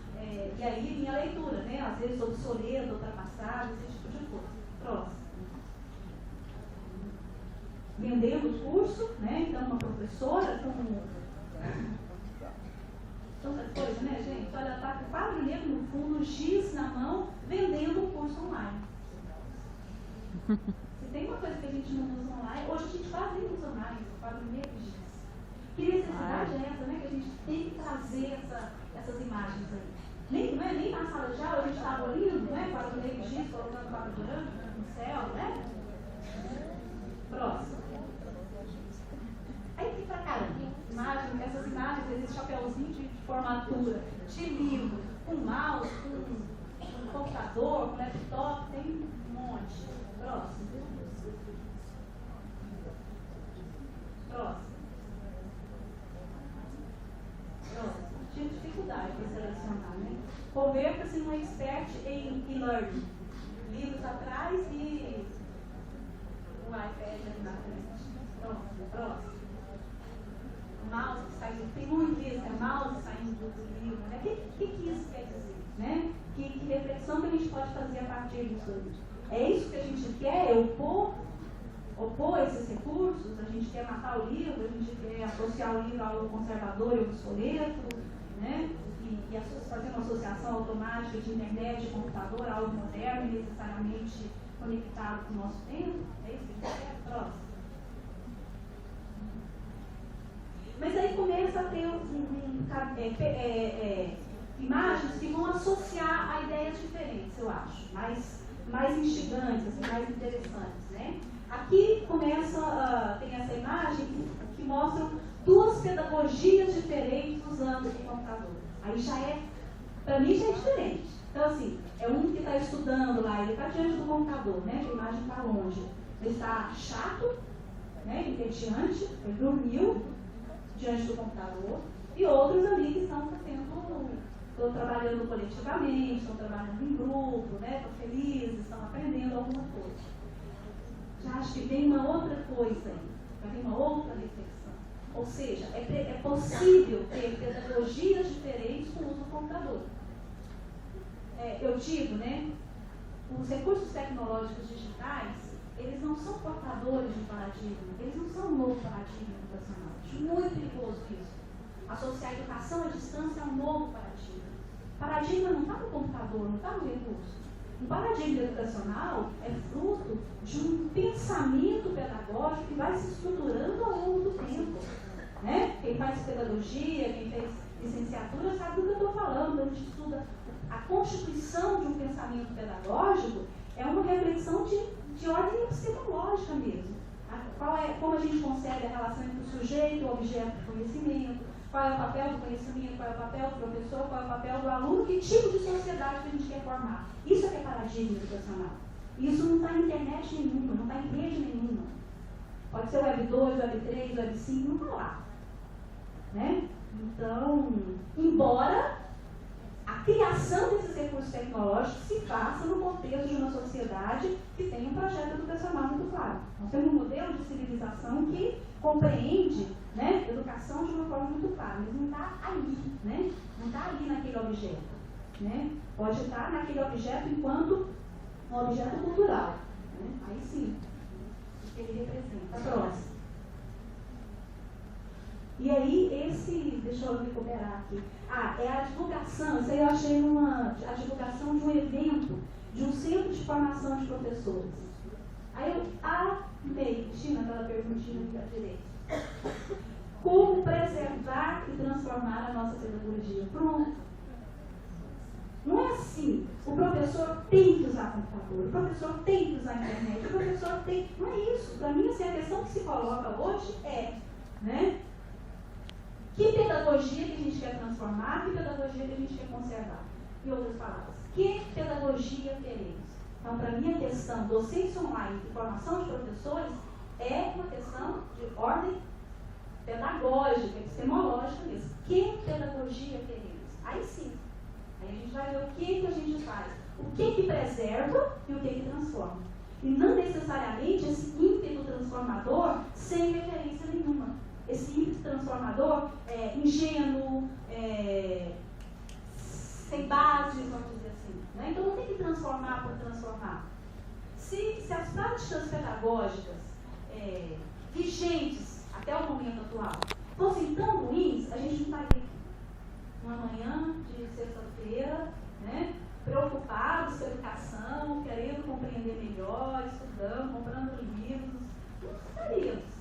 e aí minha leitura, né, às vezes obsoleta, ultrapassada, esse tipo de coisa. Próximo. Vendendo o curso, né, então uma professora com tanta coisa, né, gente? Olha, tá com o quadro negro no fundo, giz na mão, vendendo o curso online. Se tem uma coisa que a gente não usa online, hoje a gente quase nem usa mais o quadro negro e giz. Que necessidade é essa, né? Que a gente tem que trazer essas imagens aí. Não é nem na sala de aula, a gente estava olhando, né? Quadro negro e giz, colocando quadro branco no céu, né? Próximo. Aí tem pra caramba. Essas imagens, esse chapeuzinho de formatura, de livro, com mouse, com computador, com laptop, tem um monte. Próximo. Tinha dificuldade para selecionar, né? Converta-se num expert em e-learning. Livros atrás e o iPad ali na frente. Próximo. Mouse que sai, tem muito isso, né? Mouse saindo do livro, né? O que isso quer dizer, né? Que reflexão que a gente pode fazer a partir disso aí? É isso que a gente quer? É opor esses recursos? A gente quer matar o livro? A gente quer associar o livro ao conservador e obsoleto, né? E fazer uma associação automática de internet e computador a algo moderno e necessariamente conectado com o nosso tempo? É isso que a gente quer? Próximo. Mas aí começa a ter imagens que vão associar a ideias diferentes, eu acho, mais instigantes, assim, mais interessantes, né? Aqui tem essa imagem que mostra duas pedagogias diferentes usando o computador. Aí para mim já é diferente. Então, assim, é um que está estudando lá, ele está diante do computador, né? A imagem está longe. Ele está chato, né? Entediante, ele dormiu diante do computador, e outros ali que estão trabalhando coletivamente, estão trabalhando em grupo, né? Estão felizes, estão aprendendo alguma coisa. Já acho que vem uma outra coisa aí, vai vir uma outra reflexão. Ou seja, é possível ter pedagogias diferentes com o uso do computador. Eu digo, né? Os recursos tecnológicos digitais, eles não são portadores de paradigma, eles não são um novo paradigma educacional. Acho muito perigoso isso. Associar a educação à distância a um novo paradigma. O paradigma não está no computador, não está no recurso. O paradigma educacional é fruto de um pensamento pedagógico que vai se estruturando ao longo do tempo. Né? Quem faz pedagogia, quem fez licenciatura, sabe do que eu estou falando. Quando a gente estuda a constituição de um pensamento pedagógico, é uma reflexão de ordem epistemológica mesmo. Como a gente concebe a relação entre o sujeito e o objeto de conhecimento, qual é o papel do conhecimento, qual é o papel do professor, qual é o papel do aluno, que tipo de sociedade que a gente quer formar. Isso é que é paradigma educacional. Isso não está em internet nenhuma, não está em rede nenhuma. Pode ser Web 2, Web 3, Web 5, não está lá. Né? Então, embora a criação desses recursos tecnológicos se faça no contexto de uma sociedade que tem um projeto educacional muito claro. Nós temos um modelo de civilização que compreende, né, educação de uma forma muito clara, mas não está ali, né? Não está ali naquele objeto. Né? Pode estar naquele objeto enquanto um objeto cultural. Né? Aí sim, o que ele representa. Próximo. E aí, deixa eu recuperar aqui. É a divulgação, isso aí eu achei a divulgação de um evento, de um centro de formação de professores. Aí eu amei, Cristina, aquela perguntinha ali à direita. Como preservar e transformar a nossa pedagogia? Pronto. Não é assim. O professor tem que usar computador, o professor tem que usar a internet, o professor tem... Não é isso. Para mim, assim, a questão que se coloca hoje é, né? Que pedagogia que a gente quer transformar, que pedagogia que a gente quer conservar? Em outras palavras, que pedagogia queremos? Então, para mim, a questão docência online e formação de professores é uma questão de ordem pedagógica, epistemológica mesmo. Que pedagogia queremos? Aí sim, aí a gente vai ver o que a gente faz. O que preserva e o que transforma. E não necessariamente esse ímpeto transformador sem referência nenhuma. Esse ímpeto transformador é ingênuo, sem bases, vamos dizer assim. Né? Então não tem que transformar por transformar. Se as práticas pedagógicas vigentes até o momento atual fossem tão ruins, a gente não estaria aqui. Uma manhã de sexta-feira, né, preocupados com a educação, querendo compreender melhor, estudando, comprando livros, não estaríamos.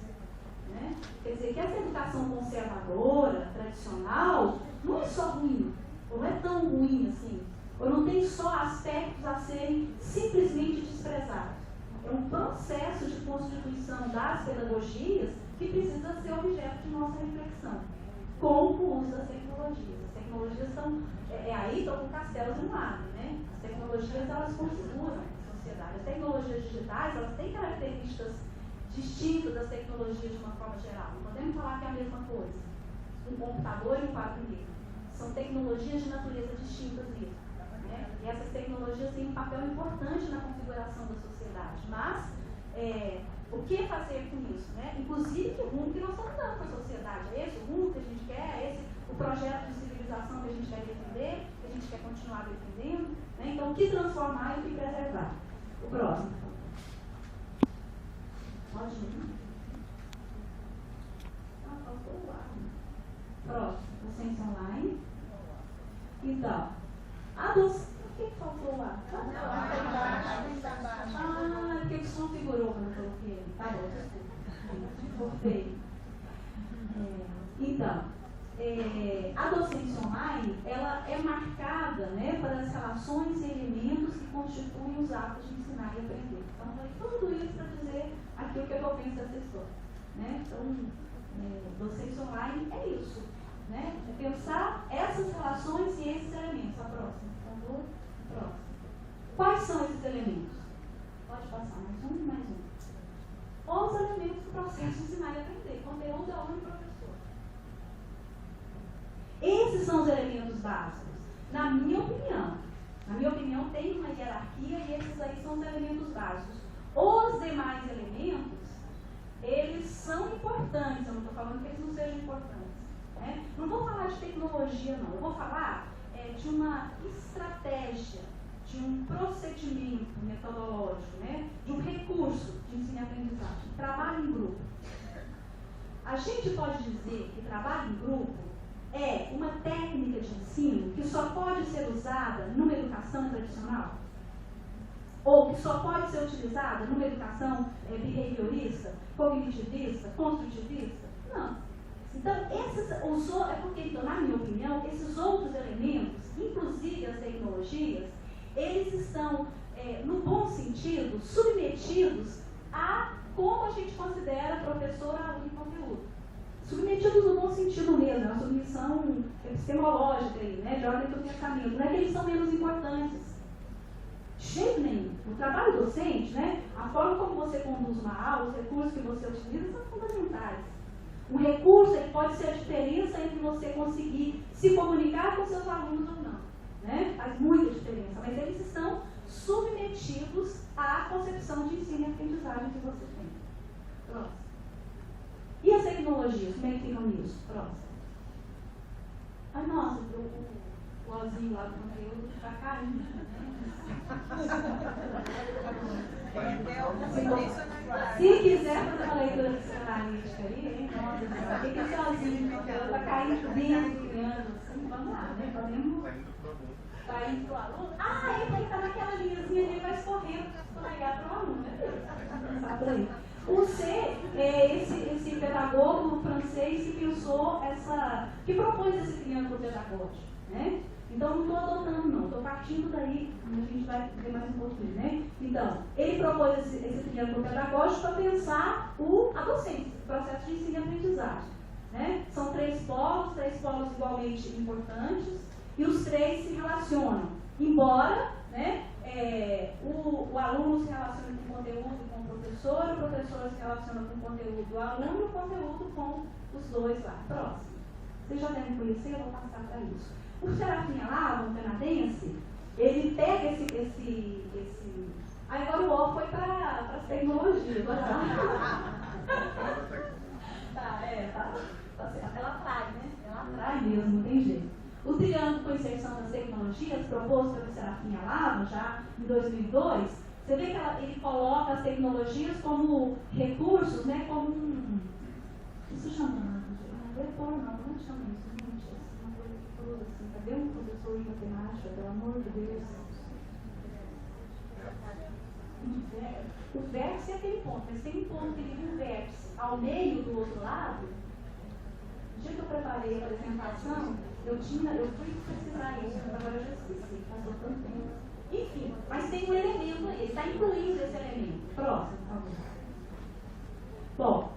Né? Quer dizer que essa educação conservadora, tradicional, não é só ruim, ou não é tão ruim assim, ou não tem só aspectos a serem simplesmente desprezados. É um processo de constituição das pedagogias que precisa ser objeto de nossa reflexão, com o uso das tecnologias. As tecnologias estão, aí estão com castelos no ar, né? As tecnologias, elas configuram a sociedade. As tecnologias digitais, elas têm características distintas das tecnologias de uma forma geral. Não podemos falar que é a mesma coisa. Um computador e um quadro negro. São tecnologias de natureza distintas mesmo. Né? E essas tecnologias têm um papel importante na configuração da sociedade. Mas, o que fazer com isso? Né? Inclusive, que rumo que nós estamos dando para a sociedade. É esse o rumo que a gente quer? É esse o projeto de civilização que a gente quer defender? Que a gente quer continuar defendendo? Né? Então, o que transformar e o que preservar? O próximo. Pode ir. Faltou o ar. Próximo. Docência online. Então, a docência... Por que faltou o ar? Porque o som figurou quando eu coloquei. Tá bom, desculpa. Cortei. Então, a docência online, ela é marcada, né, pelas relações e elementos que constituem os atos de ensinar e aprender. Então, é tudo isso para dizer aquilo que eu penso dessa história. Né? Então, docência online é isso. Né? É pensar essas relações e esses elementos. A próxima, por favor. Próximo. Quais são esses elementos? Pode passar mais um. Os elementos do processo de ensinar e aprender. Conteúdo é aluno e professor. Esses são os elementos básicos. Na minha opinião. Na minha opinião, tem uma hierarquia e esses aí são os elementos básicos. Os demais elementos, eles são importantes. Eu não estou falando que eles não sejam importantes. Né? Não vou falar de tecnologia, não. Eu vou falar de uma estratégia, de um procedimento metodológico, né? De um recurso de ensino e aprendizagem. Trabalho em grupo. A gente pode dizer que trabalho em grupo é uma técnica de ensino que só pode ser usada numa educação tradicional? Ou que só pode ser utilizada numa educação behaviorista, cognitivista, construtivista? Não. Então, então, na minha opinião, esses outros elementos, inclusive as tecnologias, eles estão, no bom sentido, submetidos a como a gente considera professor, aluno e conteúdo. Submetidos no bom sentido mesmo, uma submissão epistemológica, né, de ordem do pensamento. Não é que eles são menos importantes. De jeito nenhum. O trabalho docente, né, a forma como você conduz uma aula, os recursos que você utiliza são fundamentais. Um recurso ele pode ser a diferença entre você conseguir se comunicar com seus alunos ou não. Né? Faz muita diferença, mas eles estão submetidos à concepção de ensino e aprendizagem que você tem. Próximo. E as tecnologias, como é que ficam nisso? Próximo. Ai, nossa, o ozinho lá do conteúdo está caindo. Se quiser fazer uma leitura psicanalítica aí, hein? Nossa, o que esse ozinho do conteúdo está caindo dentro, criando, assim, vamos lá, né? Podemos... Está indo para o aluno? Ele está naquela linhazinha ali, vai escorrendo para escorregar para o aluno, né? Sabe por aí. O C é esse pedagogo francês que pensou que propôs esse triângulo pedagógico, né? Então, não estou adotando, não. Estou partindo daí, a gente vai ver mais um pouquinho, né? Então, ele propôs esse triângulo pedagógico para pensar a docência, o processo de ensino e aprendizagem. Né? São três polos igualmente importantes, e os três se relacionam. Embora, né, o aluno se relacione com o conteúdo e com o professor se relaciona com o conteúdo do aluno e o conteúdo com os dois lá. Próximo. Vocês já devem conhecer, eu vou passar para isso. O Serafim Alava, um canadense, ele pega esse... agora o O foi para as tecnologias. Ela atrai, né? Ela atrai mesmo, não tem jeito. O triângulo com inserção das tecnologias, proposto pelo Serafim Alava, já em 2002, você vê que ele coloca as tecnologias como recursos, né? Como isso chama, como chama isso, gente? Uma coisa que cruza assim. Cadê um professor de matemática, pelo amor de Deus? O vértice é aquele ponto, mas tem um ponto que ele viu o vértice ao meio do outro lado. No dia que eu preparei a apresentação, eu fui precisar isso, mas agora eu já esqueci, passou tanto tempo. Enfim, mas tem um elemento aí, ele está incluindo esse elemento. Próximo, por favor. Bom,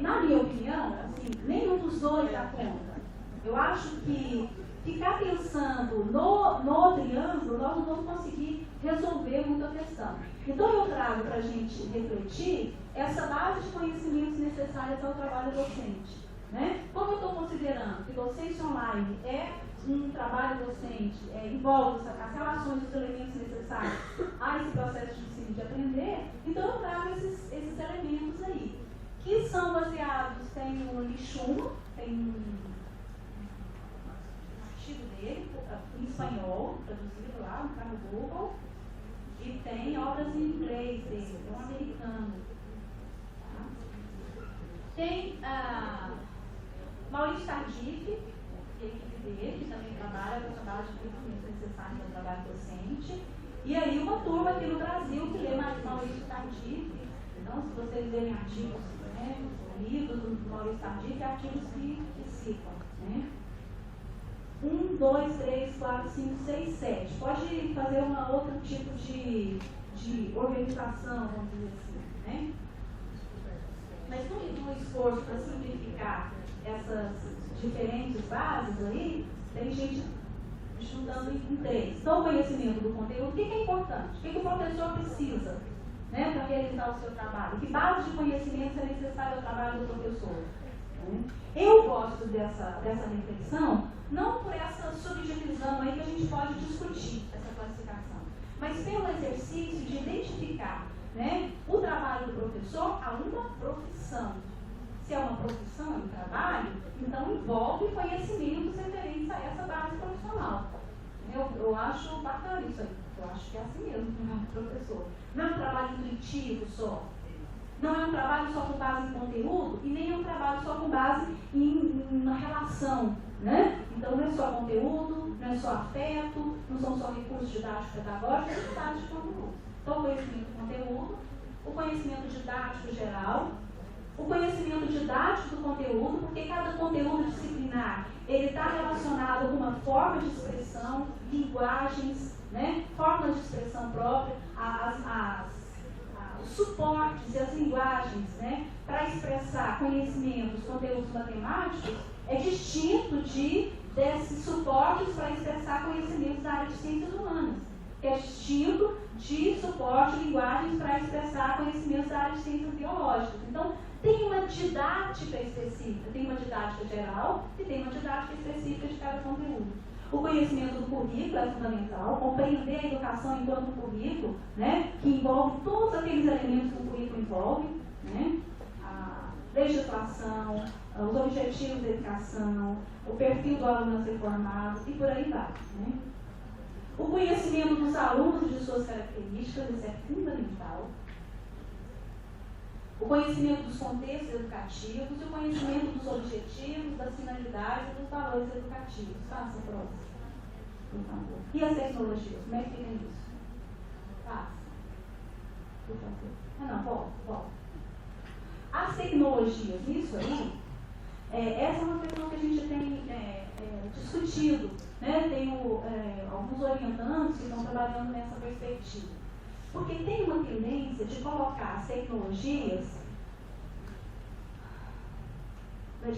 na minha opinião, assim, nenhum dos dois dá conta. Eu acho que ficar pensando no triângulo, nós não vamos conseguir resolver muita questão. Então eu trago para a gente refletir essa base de conhecimentos necessários ao trabalho docente. Né? Como eu estou considerando que docência online é um trabalho docente, envolve as relações dos elementos necessários a esse processo de ensino e de aprender, então eu trago esses elementos aí, que são baseados, tem o Lichuma, tem um artigo dele, em espanhol, traduzido lá no Google, e tem obras em inglês dele, é um americano. Tá? Tem Maurício Tardif, e a equipe dele, que também trabalha com trabalho de conhecimentos necessários ao trabalho docente. E aí uma turma aqui no Brasil que lê Maurício Tardif. Então, se vocês lerem artigos, né, livros do Maurício Tardif, artigos que citam. Né? 1, 2, 3, 4, 5, 6, 7. Pode fazer outro tipo de organização, vamos dizer assim. Né? Mas no esforço para simplificar essas diferentes bases aí, tem gente estudando em 3. Então, o conhecimento do conteúdo, o que é importante? O que o professor precisa, né, para realizar o seu trabalho? Que base de conhecimento é necessária ao trabalho do professor? Eu gosto dessa reflexão, não por essa subdivisão aí que a gente pode discutir, essa classificação, mas pelo exercício de identificar, né, o trabalho do professor a uma profissão. Se é uma profissão, é um trabalho, então envolve conhecimentos referentes a essa base profissional. Eu acho bacana isso aí. Eu acho que é assim mesmo, como professor. Não é um trabalho intuitivo só. Não é um trabalho só com base em conteúdo e nem é um trabalho só com base em uma relação. Né? Então não é só conteúdo, não é só afeto, não são só recursos didáticos pedagógicos, é base de conteúdo. Então o conhecimento do conteúdo, o conhecimento didático geral, o conhecimento didático do conteúdo, porque cada conteúdo disciplinar ele está relacionado com uma forma de expressão, linguagens, né, formas de expressão própria, os suportes e as linguagens, né, para expressar conhecimentos, conteúdos matemáticos, é distinto desses suportes para expressar conhecimentos da área de ciências humanas, que é distinto de suporte e linguagens para expressar conhecimentos da área de ciências biológicas. Então, tem uma didática específica, tem uma didática geral e tem uma didática específica de cada conteúdo. O conhecimento do currículo é fundamental, compreender a educação enquanto currículo, né, que envolve todos aqueles elementos que o currículo envolve, né, a legislação, os objetivos da educação, o perfil do aluno a ser formado e por aí vai. Né. O conhecimento dos alunos de suas características, isso é fundamental. O conhecimento dos contextos educativos e o conhecimento dos objetivos, das finalidades e dos valores educativos. Faça a prova, por favor. E as tecnologias, como é que fica isso? Faça, por favor. Não, volta. As tecnologias, isso aí, essa é uma questão que a gente tem discutido, né? Tenho alguns orientandos que estão trabalhando nessa perspectiva. Porque tem uma tendência de colocar as tecnologias na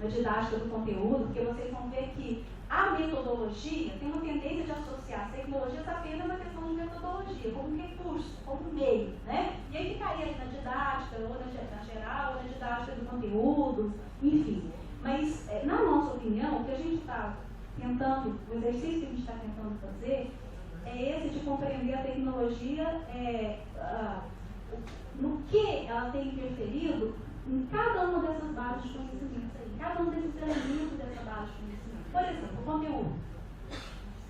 didática do conteúdo, porque vocês vão ver que a metodologia tem uma tendência de associar as tecnologias apenas na questão de metodologia, como recurso, como meio, né? E aí ficaria ali na didática, ou na geral, ou na didática do conteúdo, enfim. Mas, na nossa opinião, o que a gente está tentando, o exercício que a gente está tentando fazer, é esse de compreender a tecnologia, no que ela tem interferido em cada uma dessas bases de conhecimento, em cada um desses elementos dessa base de conhecimento. Por exemplo, o conteúdo.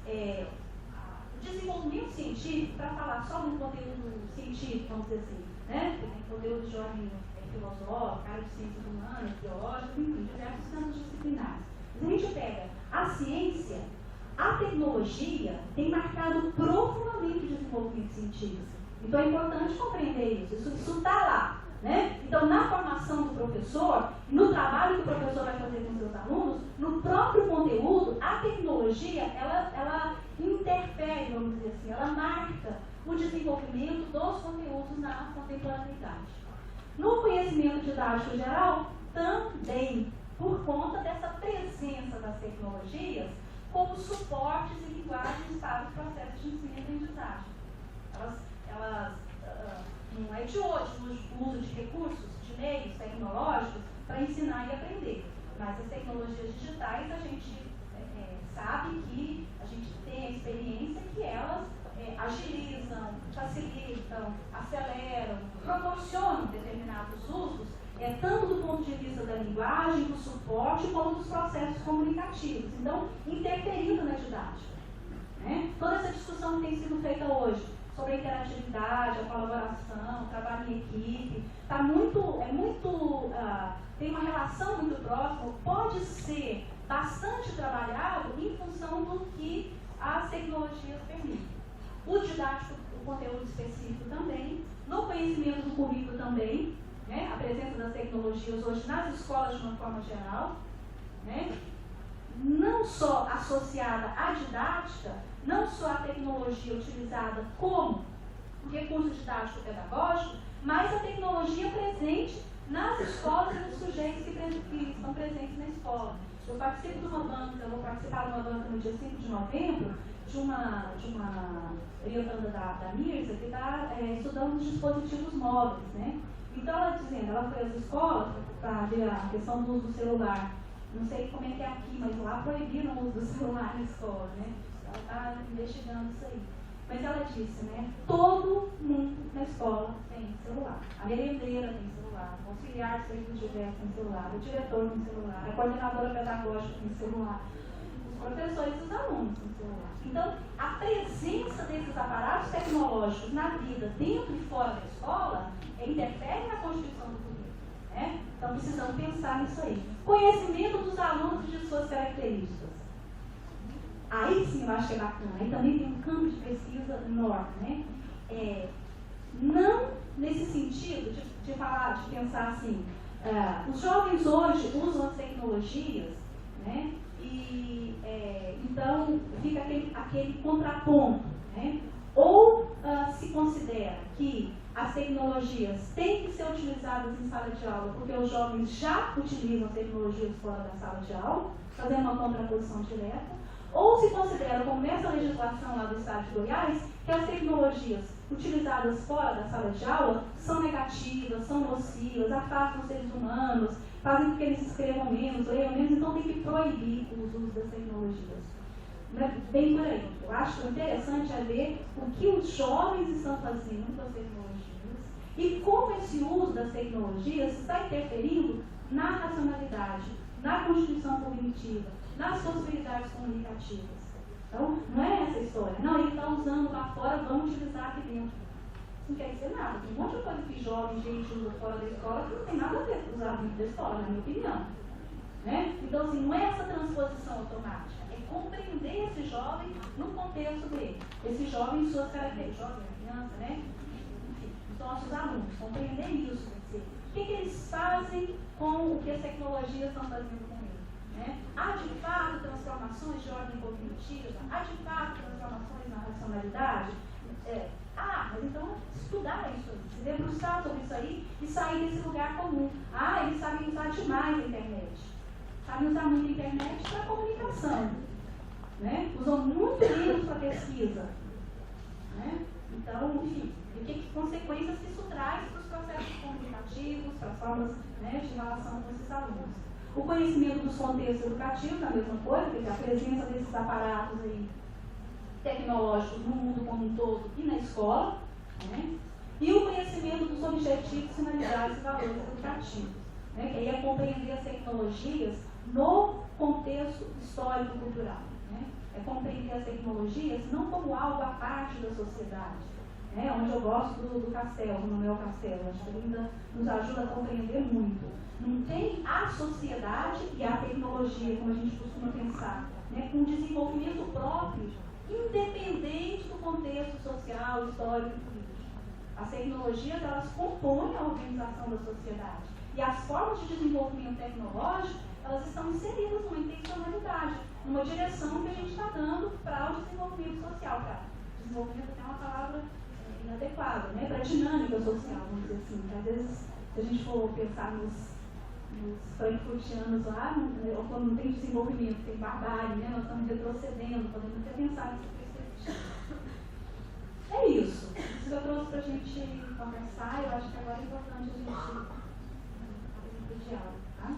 O desenvolvimento científico, para falar só no conteúdo científico, vamos dizer assim, né? Tem conteúdo de ordem filosófica, área de ciências humanas, biológicas, enfim, diversos campos disciplinares. Se a gente pega a ciência, a tecnologia tem marcado profundamente o desenvolvimento científico. Então é importante compreender isso. Isso está lá, né? Então, na formação do professor, no trabalho que o professor vai fazer com seus alunos, no próprio conteúdo, a tecnologia, ela interfere, vamos dizer assim, ela marca o desenvolvimento dos conteúdos na contemporaneidade. No conhecimento didático geral, também, por conta dessa presença das tecnologias como suportes e linguagens para os processos de ensino e aprendizagem. Elas não é de hoje o uso de recursos, de meios tecnológicos para ensinar e aprender. Mas as tecnologias digitais, a gente sabe que a gente tem a experiência que elas agilizam, facilitam, aceleram, proporcionam determinados usos, tanto do ponto de vista da linguagem, do suporte, como dos processos comunicativos. Então, interferindo na didática. Né? Toda essa discussão que tem sido feita hoje sobre a interatividade, a colaboração, o trabalho em equipe, tem uma relação muito próxima, pode ser bastante trabalhado em função do que as tecnologias permitem. O didático, o conteúdo específico também, no conhecimento do currículo também, né? A presença das tecnologias hoje nas escolas de uma forma geral, né? Não só associada à didática, não só a tecnologia utilizada como recurso didático pedagógico, mas a tecnologia presente nas escolas e nos sujeitos que estão presentes na escola. Eu participo de uma banca, eu vou participar de uma banca no dia 5 de novembro, de uma orientanda da Mirza, que está estudando os dispositivos móveis, né? Então, ela foi às escolas para ver a questão do uso do celular. Não sei como é que é aqui, mas lá proibiram o uso do celular na escola, né? Ela está investigando isso aí. Mas ela disse, né? Todo mundo na escola tem celular. A merendeira tem celular, o auxiliar de serviços diversos tem celular, o diretor tem celular, a coordenadora pedagógica tem celular, os professores e os alunos têm celular. Então, a presença desses aparatos tecnológicos na vida, dentro e fora da escola, interfere na constituição do currículo. Né? Então, precisamos pensar nisso aí. Conhecimento dos alunos de suas características. Aí sim eu acho que é bacana. Aí também tem um campo de pesquisa enorme. Né? Não nesse sentido de falar, de pensar assim, os jovens hoje usam as tecnologias, né? E então fica aquele contraponto. Né? Ou se considera que as tecnologias têm que ser utilizadas em sala de aula, porque os jovens já utilizam as tecnologias fora da sala de aula, fazendo uma contraposição direta, ou se considera, como nessa legislação lá do Estado de Goiás, que as tecnologias utilizadas fora da sala de aula são negativas, são nocivas, afastam os seres humanos, fazem com que eles escrevam menos, leiam menos, então tem que proibir os usos das tecnologias. Bem por aí. Eu acho interessante ver o que os jovens estão fazendo com as tecnologias e como esse uso das tecnologias está interferindo na racionalidade, na constituição cognitiva, nas possibilidades comunicativas. Então, não é essa história. Não, ele está usando lá fora, vamos utilizar aqui dentro. Isso não quer dizer nada. Tem um monte de coisa que jovem, gente usa fora da escola que não tem nada a ver com usar dentro da escola, na minha opinião. Né? Então, assim, não é essa transposição automática. É compreender esse jovem no contexto dele. Esse jovem em suas características. Jovem, criança, né? Enfim, os nossos alunos. Compreender isso. Quer dizer, o que eles fazem com o que as tecnologias estão fazendo com ele. Né? Há de fato transformações de ordem cognitiva? Há de fato transformações na racionalidade? Mas então estudar isso aí, se debruçar sobre isso aí e sair desse lugar comum. Eles sabem usar demais a internet. Sabem usar muito a internet para comunicação. Né? Usam muito livros para pesquisa. Né? Então, enfim, e que consequências que isso traz para os processos comunicativos, para as formas, né, de relação com esses alunos. O conhecimento dos contextos educativos, a mesma coisa, que a presença desses aparatos aí, tecnológicos no mundo como um todo e na escola, né? E o conhecimento dos objetivos, finalidades e valores educativos, né? Que aí é compreender as tecnologias no contexto histórico-cultural, né? É compreender as tecnologias não como algo à parte da sociedade, né? Onde eu gosto do Castelo, no meu Castelo, acho que ele ainda nos ajuda a compreender muito. Não tem a sociedade e a tecnologia, como a gente costuma pensar, né? Com desenvolvimento próprio, independente do contexto social, histórico e político. As tecnologias, elas compõem a organização da sociedade. E as formas de desenvolvimento tecnológico, elas estão inseridas numa intencionalidade, numa direção que a gente está dando para o desenvolvimento social. Para desenvolvimento é uma palavra inadequada, né? Para a dinâmica social, vamos dizer assim. Às vezes, se a gente for pensar nos frankfurtianos lá, quando não tem desenvolvimento, tem barbárie, né? Nós estamos retrocedendo, podemos até pensar nessa perspectiva. É isso. Isso que eu trouxe para a gente conversar. Eu acho que agora é importante a gente abrir o diálogo, tá?